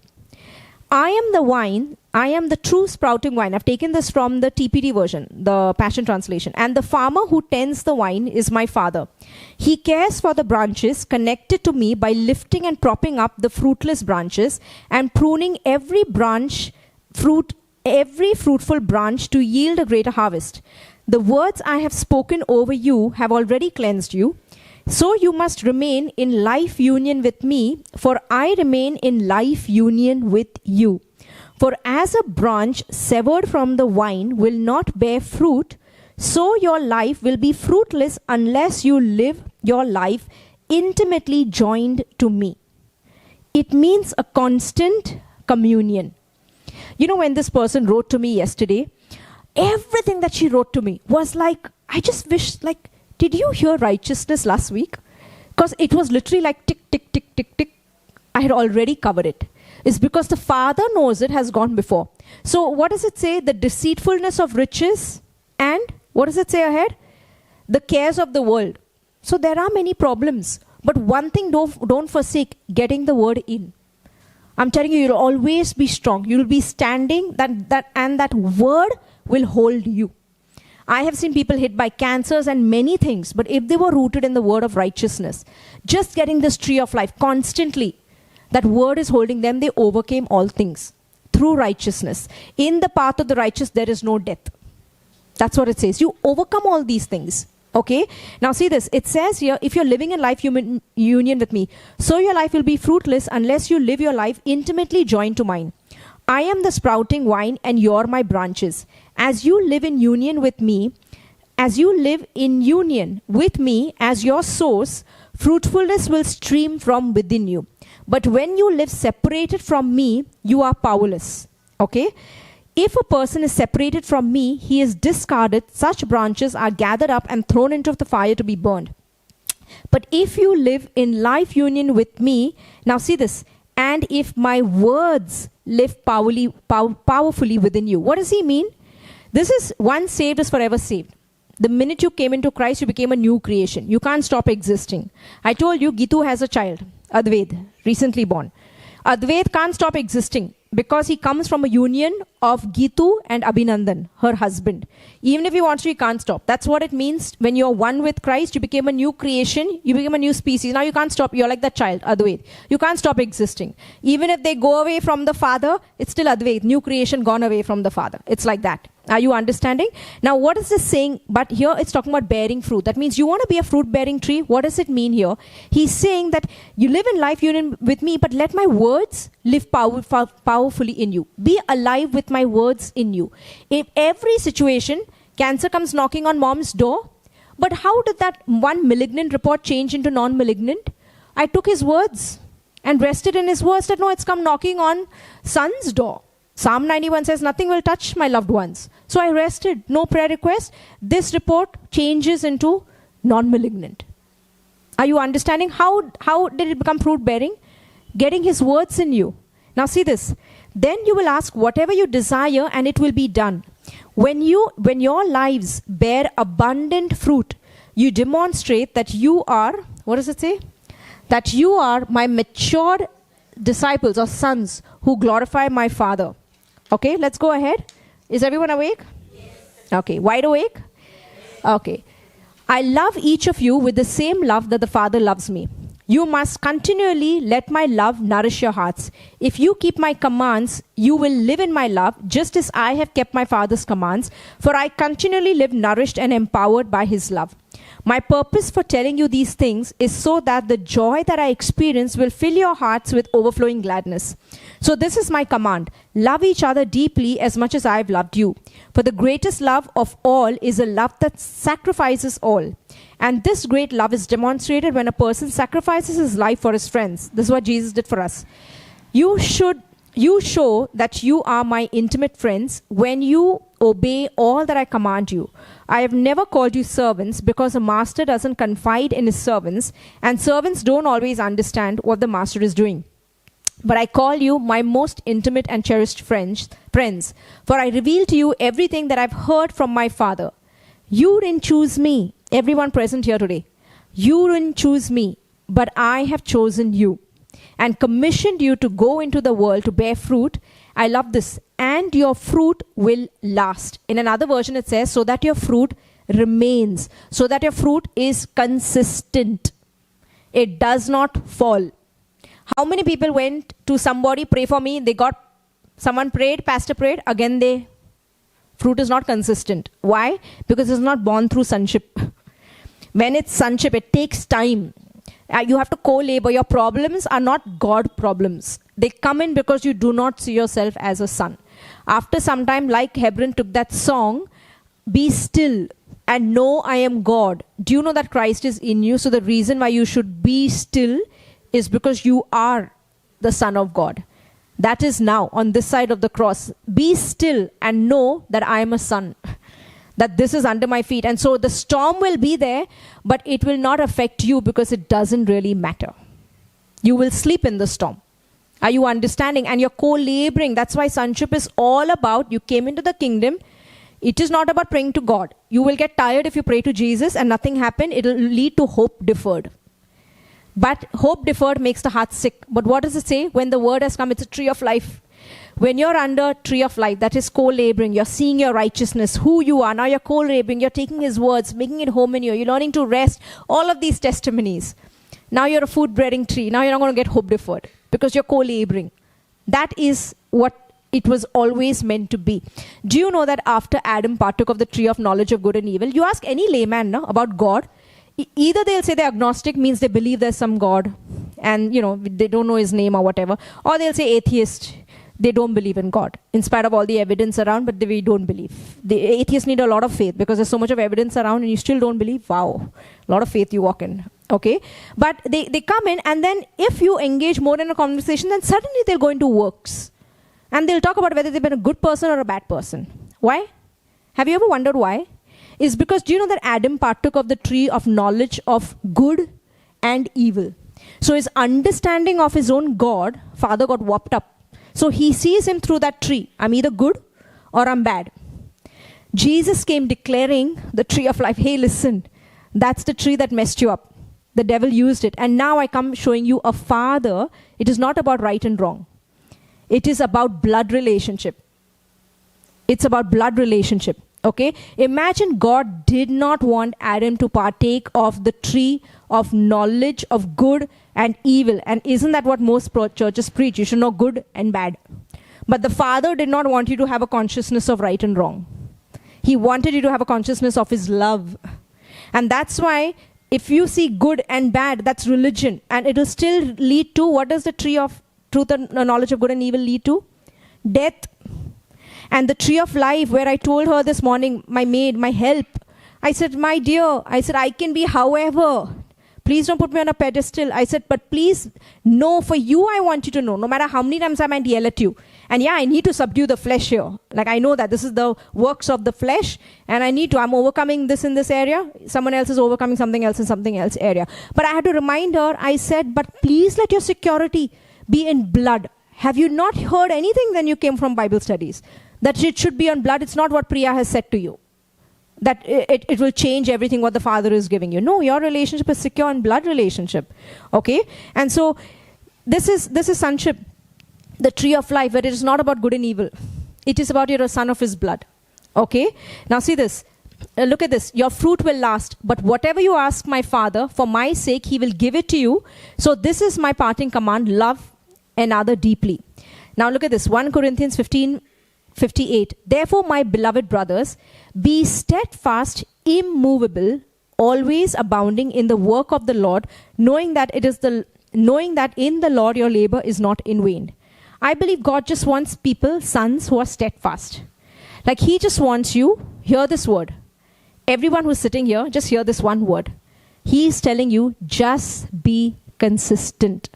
Speaker 1: I am the vine. I am the true sprouting vine. I've taken this from the TPT version, the Passion Translation. And the farmer who tends the vine is my Father. He cares for the branches connected to me by lifting and propping up the fruitless branches and pruning every fruitful branch to yield a greater harvest. The words I have spoken over you have already cleansed you. So you must remain in life union with me, for I remain in life union with you. For as a branch severed from the vine will not bear fruit, so your life will be fruitless unless you live your life intimately joined to me. It means a constant communion. You know, when this person wrote to me yesterday, everything that she wrote to me was like, I just wish, like, did you hear righteousness last week? Because it was literally like tick, tick, tick, tick, tick. I had already covered it. It's because the Father knows it has gone before. So what does it say? The deceitfulness of riches and what does it say ahead? The cares of the world. So there are many problems. But one thing don't forsake, getting the word in. I'm telling you, you'll always be strong. You'll be standing and that word will hold you. I have seen people hit by cancers and many things, but if they were rooted in the word of righteousness, just getting this tree of life constantly, that word is holding them, they overcame all things through righteousness. In the path of the righteous, there is no death. That's what it says. You overcome all these things. Okay? Now see this. It says here, if you're living in life union with me, so your life will be fruitless unless you live your life intimately joined to mine. I am the sprouting vine and you're my branches. As you live in union with me, as your source, fruitfulness will stream from within you. But when you live separated from me, you are powerless. Okay? If a person is separated from me, he is discarded. Such branches are gathered up and thrown into the fire to be burned. But if you live in life union with me, now see this, and if my words live powerfully within you. What does he mean? This is once saved is forever saved. The minute you came into Christ, you became a new creation. You can't stop existing. I told you, Gitu has a child, Advaid, recently born. Advaid can't stop existing because he comes from a union of Gitu and Abhinandan, her husband. Even if he wants to, he can't stop. That's what it means when you're one with Christ. You became a new creation. You became a new species. Now you can't stop. You're like that child, Advaid. You can't stop existing. Even if they go away from the Father, it's still Advaid, new creation gone away from the Father. It's like that. Are you understanding? Now, what is this saying? But here it's talking about bearing fruit. That means you want to be a fruit-bearing tree. What does it mean here? He's saying that you live in life union with me, but let my words live powerfully in you. Be alive with my words in you. In every situation, cancer comes knocking on mom's door. But how did that one malignant report change into non-malignant? I took his words and rested in his words that no, it's come knocking on son's door. Psalm 91 says, nothing will touch my loved ones. So I rested, no prayer request. This report changes into non-malignant. Are you understanding? How did it become fruit-bearing? Getting his words in you. Now see this. Then you will ask whatever you desire and it will be done. When your lives bear abundant fruit, you demonstrate that you are, what does it say? That you are my matured disciples or sons who glorify my Father. Okay, let's go ahead. Is everyone awake? Yes. Okay, wide awake? Yes. Okay. I love each of you with the same love that the Father loves me. You must continually let my love nourish your hearts. If you keep my commands, you will live in my love, just as I have kept my Father's commands, for I continually live nourished and empowered by his love. My purpose for telling you these things is so that the joy that I experience will fill your hearts with overflowing gladness. So this is my command. Love each other deeply as much as I have loved you. For the greatest love of all is a love that sacrifices all. And this great love is demonstrated when a person sacrifices his life for his friends. This is what Jesus did for us. You show that you are my intimate friends when you obey all that I command you. I have never called you servants because a master doesn't confide in his servants, and servants don't always understand what the master is doing. But I call you my most intimate and cherished friends, for I reveal to you everything that I've heard from my Father. You didn't choose me, everyone present here today. You didn't choose me, but I have chosen you and commissioned you to go into the world to bear fruit. I love this. And your fruit will last. In another version it says, so that your fruit remains. So that your fruit is consistent. It does not fall. How many people went to somebody, pray for me, someone prayed, pastor prayed, again fruit is not consistent. Why? Because it's not born through sonship. When it's sonship, it takes time. You have to co-labor. Your problems are not God problems. They come in because you do not see yourself as a son. After some time, like Hebron took that song, be still and know I am God. Do you know that Christ is in you? So the reason why you should be still is because you are the Son of God. That is now on this side of the cross. Be still and know that I am a son. That this is under my feet. And so the storm will be there, but it will not affect you because it doesn't really matter. You will sleep in the storm. Are you understanding? And you're co-laboring. That's why sonship is all about, you came into the kingdom. It is not about praying to God. You will get tired if you pray to Jesus and nothing happened. It will lead to hope deferred. But hope deferred makes the heart sick. But what does it say? When the word has come, it's a tree of life. When you're under tree of life, that is co-laboring, you're seeing your righteousness, who you are. Now you're co-laboring, you're taking his words, making it home in you. You're learning to rest. All of these testimonies. Now you're a food-bearing tree. Now you're not going to get hope deferred because you're co-laboring. That is what it was always meant to be. Do you know that after Adam partook of the tree of knowledge of good and evil, you ask any layman about God, either they'll say they're agnostic, means they believe there's some God and they don't know his name or whatever, or they'll say atheist. They don't believe in God, in spite of all the evidence around, but we don't believe. The atheists need a lot of faith because there's so much of evidence around and you still don't believe. Wow, a lot of faith you walk in. Okay, but they come in, and then if you engage more in a conversation, then suddenly they'll go into works. And they'll talk about whether they've been a good person or a bad person. Why? Have you ever wondered why? It's because, do you know that Adam partook of the tree of knowledge of good and evil? So his understanding of his own God, Father, got warped up. So he sees him through that tree. I'm either good or I'm bad. Jesus came declaring the tree of life. Hey, listen, that's the tree that messed you up. The devil used it. And now I come showing you a father. It is not about right and wrong. It is about blood relationship. It's about blood relationship. Okay? Imagine God did not want Adam to partake of the tree of knowledge of good and evil. And isn't that what most churches preach? You should know good and bad. But the Father did not want you to have a consciousness of right and wrong. He wanted you to have a consciousness of his love. And that's why if you see good and bad, that's religion. And it will still lead to, what does the tree of truth and knowledge of good and evil lead to? Death. And the tree of life, where I told her this morning, my maid, my help, I said, my dear, I said, I can be however. Please don't put me on a pedestal. I said, but please know, for you I want you to know, no matter how many times I might yell at you. And yeah, I need to subdue the flesh here. Like, I know that this is the works of the flesh, and I'm overcoming this in this area. Someone else is overcoming something else in something else area. But I had to remind her, I said, but please let your security be in blood. Have you not heard anything when you came from Bible studies? That it should be on blood. It's not what Priya has said to you, that it will change everything what the Father is giving you. No, your relationship is secure and blood relationship. Okay? And so this is sonship, the tree of life, where it is not about good and evil. It is about you're a son of his blood. Okay? Now see this. Look at this. Your fruit will last, but whatever you ask my Father, for my sake, he will give it to you. So this is my parting command, love another deeply. Now look at this. 1 Corinthians 15:58. Therefore, my beloved brothers, be steadfast, immovable, always abounding in the work of the Lord, knowing that in the Lord your labor is not in vain. I believe God just wants people, sons, who are steadfast. Like, he just wants you, hear this word. Everyone who's sitting here, just hear this one word. He is telling you, just be consistent.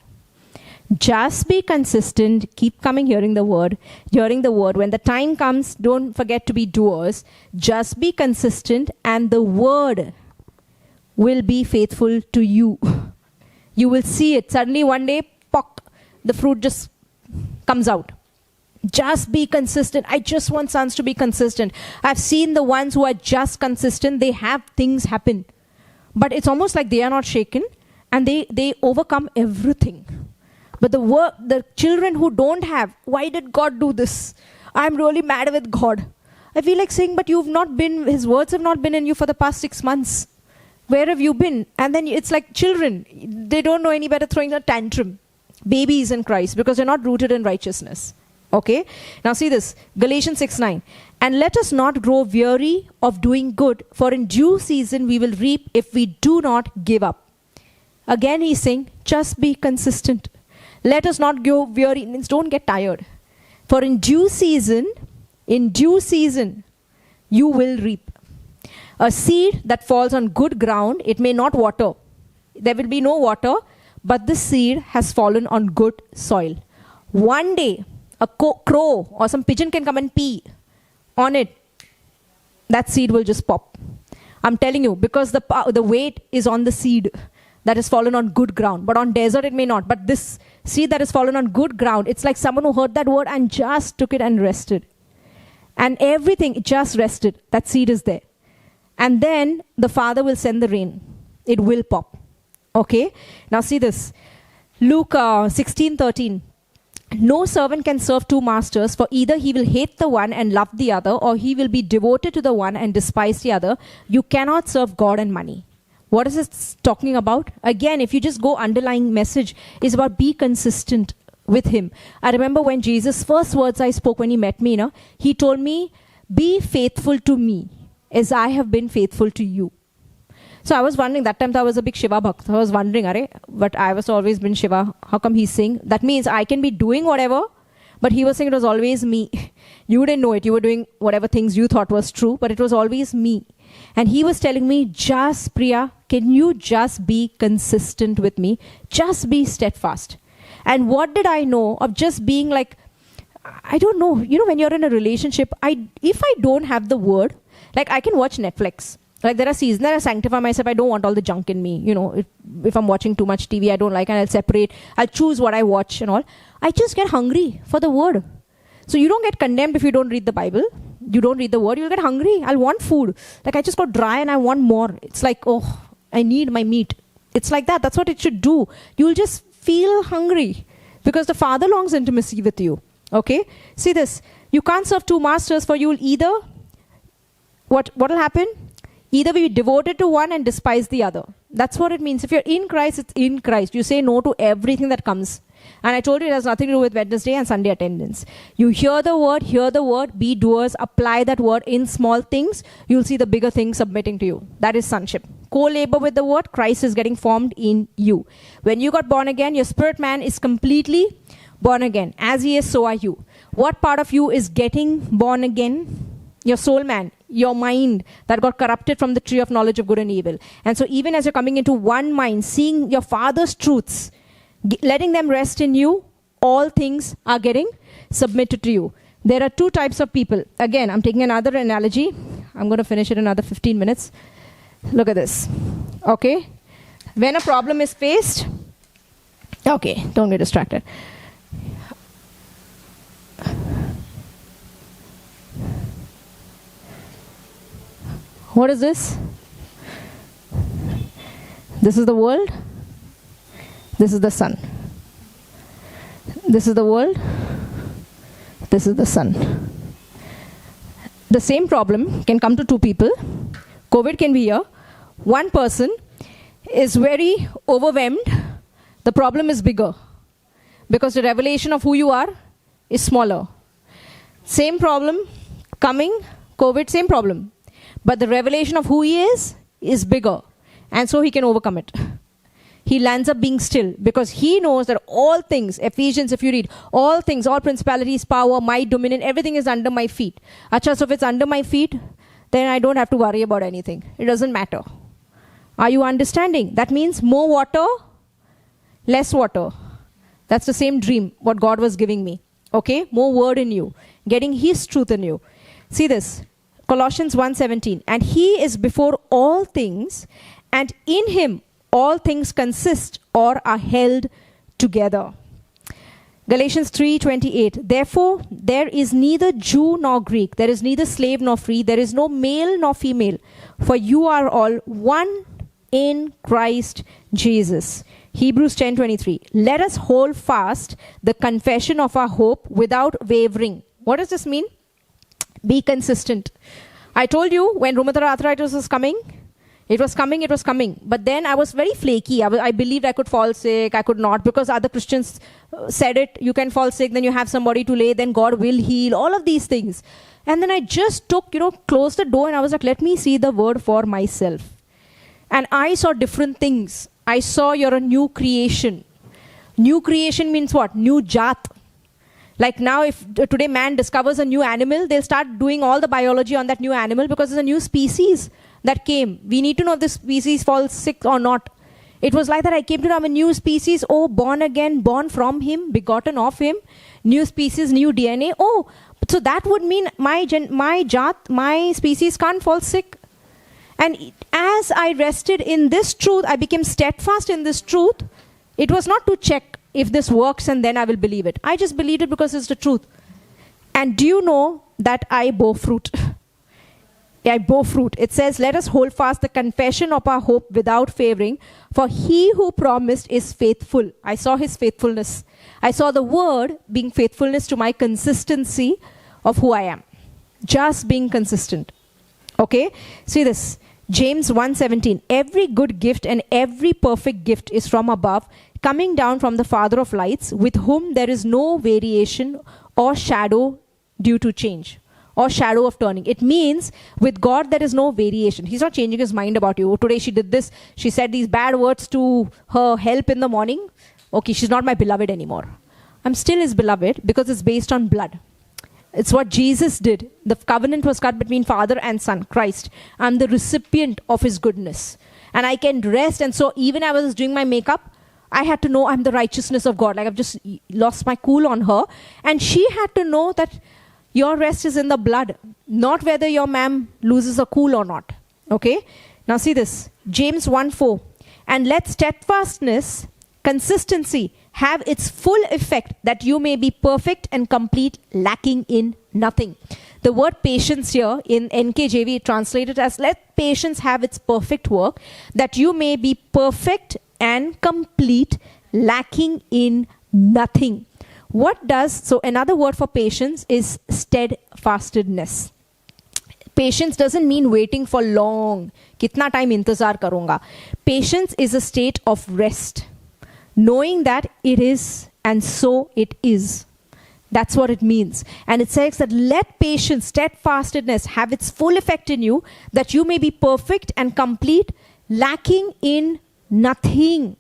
Speaker 1: Just be consistent. Keep coming, hearing the word. When the time comes, don't forget to be doers. Just be consistent, and the word will be faithful to you. You will see it. Suddenly one day, pop, the fruit just comes out. Just be consistent. I just want sons to be consistent. I've seen the ones who are just consistent, they have things happen. But it's almost like they are not shaken, and they overcome everything. But the children who don't have, why did God do this? I'm really mad with God. I feel like saying, but his words have not been in you for the past 6 months. Where have you been? And then it's like children. They don't know any better, throwing a tantrum. Babies in Christ, because they're not rooted in righteousness. Okay? Now see this. Galatians 6:9. And let us not grow weary of doing good, for in due season we will reap if we do not give up. Again he's saying, just be consistent. Let us not grow weary. It means don't get tired. For in due season, you will reap. A seed that falls on good ground, it may not water. There will be no water, but the seed has fallen on good soil. One day, a crow or some pigeon can come and pee on it. That seed will just pop. I'm telling you, because the weight is on the seed that has fallen on good ground. But on desert it may not. But this seed that has fallen on good ground, it's like someone who heard that word and just took it and rested. And everything just rested. That seed is there. And then the Father will send the rain. It will pop. Okay? Now see this. Luke 16:13. No servant can serve two masters, for either he will hate the one and love the other, or he will be devoted to the one and despise the other. You cannot serve God and money. What is it talking about? Again, if you just go underlying message, is about be consistent with him. I remember when Jesus' first words I spoke when he met me, he told me, be faithful to me as I have been faithful to you. So I was wondering, that time I was a big Shiva Bhakt. I was wondering, but I was always been Shiva. How come he's saying? That means I can be doing whatever, but he was saying it was always me. You didn't know it. You were doing whatever things you thought was true, but it was always me. And he was telling me, just Priya, can you just be consistent with me? Just be steadfast. And what did I know of just being like, I don't know, when you're in a relationship, if I don't have the word, like I can watch Netflix. Like there are seasons that I sanctify myself. I don't want all the junk in me. If I'm watching too much TV, I don't like, and I'll separate. I'll choose what I watch and all. I just get hungry for the word. So you don't get condemned if you don't read the Bible. You don't read the word, you'll get hungry. I'll want food. Like I just got dry and I want more. It's like, oh, I need my meat. It's like that. That's what it should do. You'll just feel hungry because the Father longs intimacy with you. Okay? See this. You can't serve two masters, for you will either, what will happen? Either be devoted to one and despise the other. That's what it means. If you're in Christ, it's in Christ. You say no to everything that comes. And I told you it has nothing to do with Wednesday and Sunday attendance. You hear the word, be doers, apply that word in small things, you'll see the bigger things submitting to you. That is sonship. Co-labor with the word, Christ is getting formed in you. When you got born again, your spirit man is completely born again. As he is, so are you. What part of you is getting born again? Your soul man, your mind that got corrupted from the tree of knowledge of good and evil. And so even as you're coming into one mind, seeing your Father's truths, letting them rest in you, all things are getting submitted to you. There are two types of people. Again, I'm taking another analogy. I'm going to finish it in another 15 minutes. Look at this. Okay. When a problem is faced, okay, don't get distracted. What is this? This is the world. This is the sun. This is the world. This is the sun. The same problem can come to two people. COVID can be here. One person is very overwhelmed. The problem is bigger because the revelation of who you are is smaller. Same problem coming, COVID, same problem. But the revelation of who he is bigger. And so he can overcome it. He lands up being still because he knows that all things, Ephesians, if you read, all things, all principalities, power, might, dominion, everything is under my feet. Acha, so if it's under my feet, then I don't have to worry about anything. It doesn't matter. Are you understanding? That means more water, less water. That's the same dream, what God was giving me. Okay? More word in you. Getting his truth in you. See this. Colossians 1:17, and he is before all things, and in him all things consist or are held together. Galatians 3:28, therefore there is neither Jew nor Greek, there is neither slave nor free, there is no male nor female, for you are all one in Christ Jesus. Hebrews 10:23, let us hold fast the confession of our hope without wavering. What does this mean? Be consistent. I told you when rheumatoid arthritis was coming, it was coming. But then I was very flaky. I believed I could fall sick. I could not because other Christians said it. You can fall sick, then you have somebody to lay, then God will heal. All of these things. And then I just took, closed the door and I was like, let me see the word for myself. And I saw different things. I saw you're a new creation. New creation means what? New jat. Like now, if today man discovers a new animal, they'll start doing all the biology on that new animal because it's a new species that came. We need to know if this species falls sick or not. It was like that. I came to know I'm a new species. Oh, born again, born from him, begotten of him. New species, new DNA. Oh, so that would mean my species can't fall sick. And as I rested in this truth, I became steadfast in this truth. It was not to check if this works and then I will believe it. I just believed it because it's the truth. And do you know that I bore fruit? I bore fruit. It says, let us hold fast the confession of our hope without favoring, for he who promised is faithful. I saw his faithfulness. I saw the word being faithfulness to my consistency of who I am. Just being consistent. Okay? See this. James 1:17. Every good gift and every perfect gift is from above, coming down from the Father of lights, with whom there is no variation or shadow due to change or shadow of turning. It means with God there is no variation. He's not changing his mind about you. Oh, today she did this. She said these bad words to her help in the morning. Okay, she's not my beloved anymore. I'm still his beloved because it's based on blood. It's what Jesus did. The covenant was cut between Father and Son, Christ. I'm the recipient of his goodness. And I can rest. And so even I was doing my makeup, I had to know I'm the righteousness of God. Like I've just lost my cool on her. And she had to know that your rest is in the blood, not whether your ma'am loses her cool or not. Okay? Now see this. James 1:4. And let steadfastness, consistency, have its full effect, that you may be perfect and complete, lacking in nothing. The word patience here in NKJV translated as let patience have its perfect work, that you may be perfect and complete, lacking in nothing. So another word for patience is steadfastness. Patience doesn't mean waiting for long. Kitna time intezar karunga. Patience is a state of rest, knowing that it is and so it is. That's what it means. And it says that let patience, steadfastness have its full effect in you, that you may be perfect and complete, lacking in nothing.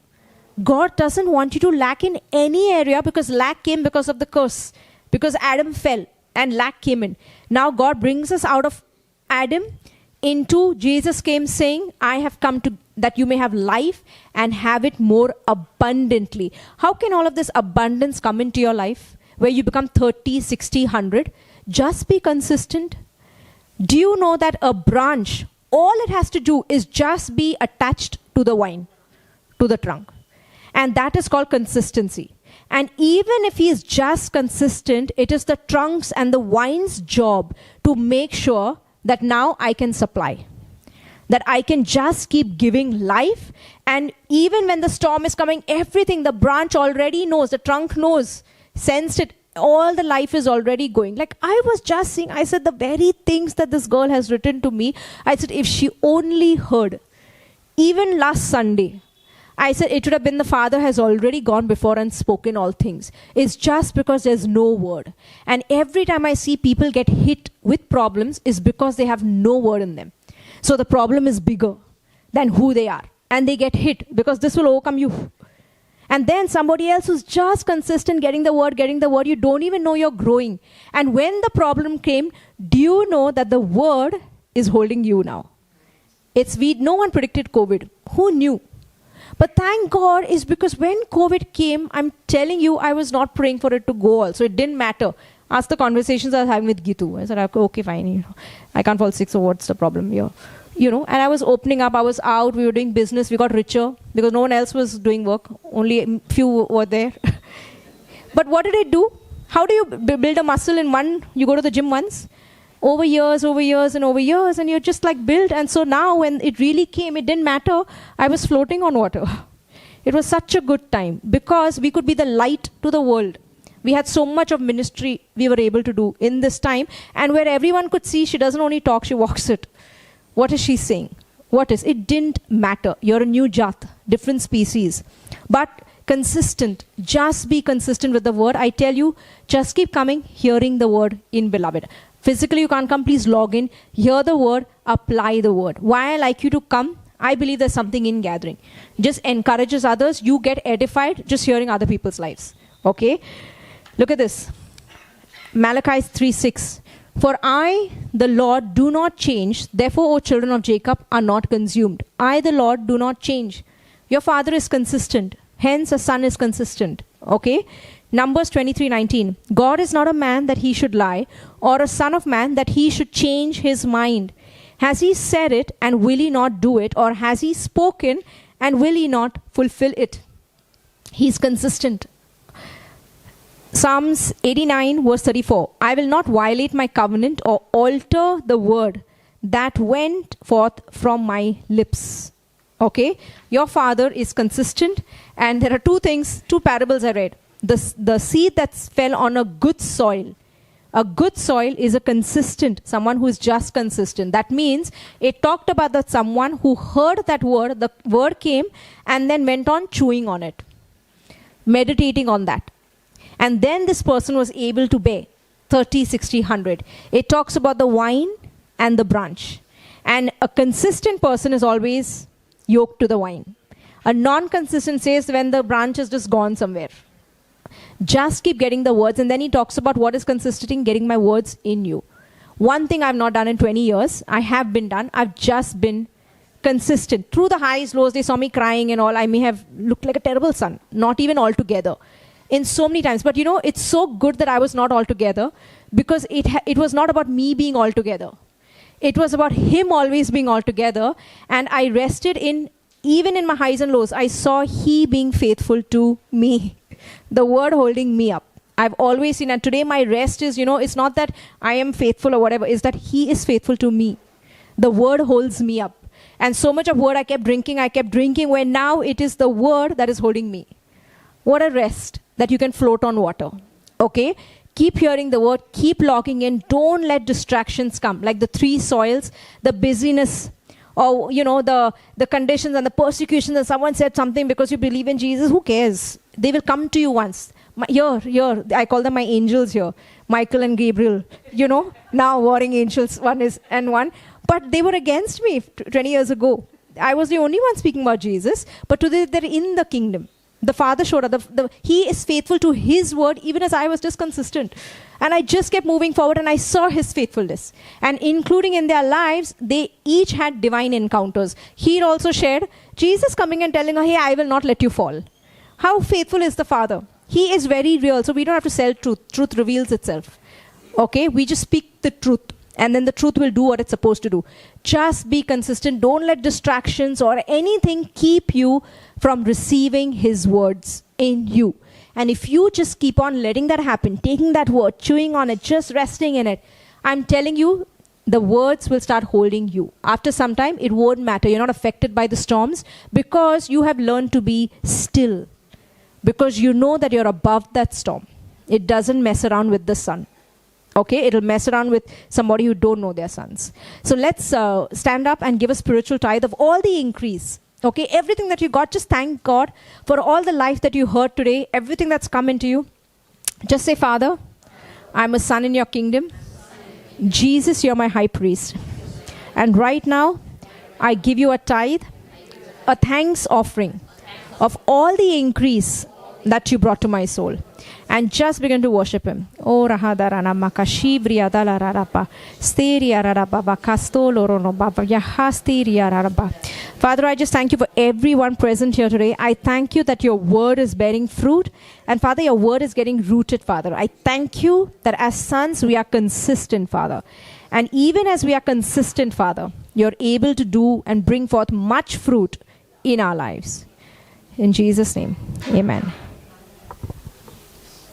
Speaker 1: God doesn't want you to lack in any area, because lack came because of the curse. Because Adam fell and lack came in. Now God brings us out of Adam into Jesus came saying, I have come to that you may have life and have it more abundantly. How can all of this abundance come into your life where you become 30, 60, 100? Just be consistent. Do you know that a branch, all it has to do is just be attached to the vine, to the trunk. And that is called consistency. And even if he is just consistent, it is the trunks and the vine's job to make sure that now I can supply. That I can just keep giving life. And even when the storm is coming, everything, the branch already knows, the trunk knows, sensed it, all the life is already going. Like I was just saying, I said the very things that this girl has written to me, I said if she only heard, even last Sunday, I said it would have been the Father has already gone before and spoken all things. It's just because there's no word. And every time I see people get hit with problems is because they have no word in them. So the problem is bigger than who they are. And they get hit because this will overcome you. And then somebody else who's just consistent getting the word, you don't even know you're growing. And when the problem came, do you know that the word is holding you now? No one predicted COVID. Who knew? But thank God is because when COVID came, I'm telling you, I was not praying for it to go also. It didn't matter. Ask the conversations I was having with Gitu. I said, okay, fine. I can't fall sick, so what's the problem here? And I was opening up. I was out. We were doing business. We got richer because no one else was doing work. Only a few were there. But what did it do? How do you build a muscle in one? You go to the gym once. Over years, and you're just like built. And so now when it really came, it didn't matter. I was floating on water. It was such a good time because we could be the light to the world. We had so much of ministry we were able to do in this time. And where everyone could see, she doesn't only talk, she walks it. What is she saying? It didn't matter. You're a new jat, different species. But consistent, just be consistent with the word. I tell you, just keep coming, hearing the word in Beloved. Physically, you can't come, please log in, hear the word, apply the word. Why I like you to come? I believe there's something in gathering. Just encourages others. You get edified just hearing other people's lives. Okay? Look at this. Malachi 3:6. For I, the Lord, do not change. Therefore, O children of Jacob, are not consumed. I, the Lord, do not change. Your father is consistent. Hence, a son is consistent. Okay? Numbers 23:19. God is not a man that he should lie, or a son of man that he should change his mind. Has he said it, and will he not do it? Or has he spoken, and will he not fulfill it? He's consistent. Psalms 89 verse 34. I will not violate my covenant or alter the word that went forth from my lips. Okay? Your father is consistent. And there are two parables I read. The seed that fell on a good soil. A good soil is a consistent, someone who is just consistent. That means it talked about that someone who heard that word, the word came, and then went on chewing on it, meditating on that. And then this person was able to bear 30, 60, 100. It talks about the vine and the branch. And a consistent person is always yoked to the vine. A non-consistent says when the branch is just gone somewhere. Just keep getting the words. And then he talks about what is consistent in getting my words in you. One thing I've not done in 20 years, I have been done. I've just been consistent. Through the highs, lows, they saw me crying and all. I may have looked like a terrible son. Not even altogether. In so many times. But it's so good that I was not altogether because it was not about me being altogether. It was about him always being altogether. And I rested even in my highs and lows, I saw he being faithful to me. The word holding me up. I've always seen, and today my rest is, it's not that I am faithful or whatever, it's that he is faithful to me. The word holds me up. And so much of word I kept drinking, where now it is the word that is holding me. What a rest that you can float on water. Okay? Keep hearing the word, keep logging in, don't let distractions come. Like the three soils, the busyness, or the conditions and the persecutions, and someone said something because you believe in Jesus, who cares? They will come to you once. Here, I call them my angels here. Michael and Gabriel, now warring angels, one is, and one. But they were against me 20 years ago. I was the only one speaking about Jesus, but today they're in the kingdom. The Father showed up. He is faithful to His word, even as I was just consistent. And I just kept moving forward, and I saw His faithfulness. And including in their lives, they each had divine encounters. He also shared Jesus coming and telling her, hey, I will not let you fall. How faithful is the Father? He is very real, so we don't have to sell truth. Truth reveals itself. Okay? We just speak the truth, and then the truth will do what it's supposed to do. Just be consistent. Don't let distractions or anything keep you from receiving His words in you. And if you just keep on letting that happen, taking that word, chewing on it, just resting in it, I'm telling you, the words will start holding you. After some time, it won't matter. You're not affected by the storms because you have learned to be still. Because you know that you're above that storm. It doesn't mess around with the sun. Okay, it'll mess around with somebody who don't know their sons. So let's stand up and give a spiritual tithe of all the increase. Okay, everything that you got, just thank God for all the life that you heard today, everything that's come into you. Just say, Father, I'm a son in your kingdom. Jesus, you're my high priest. And right now, I give you a tithe, a thanks offering of all the increase that you brought to my soul. And just begin to worship Him. Oh, Rahadarana Makashibria Dalarapa, Steria Rababa, Castolo Baba, Yahastiria Rabba. Father, I just thank you for everyone present here today. I thank you that your word is bearing fruit. And Father, your word is getting rooted, Father. I thank you that as sons, we are consistent, Father. And even as we are consistent, Father, you're able to do and bring forth much fruit in our lives. In Jesus' name, amen.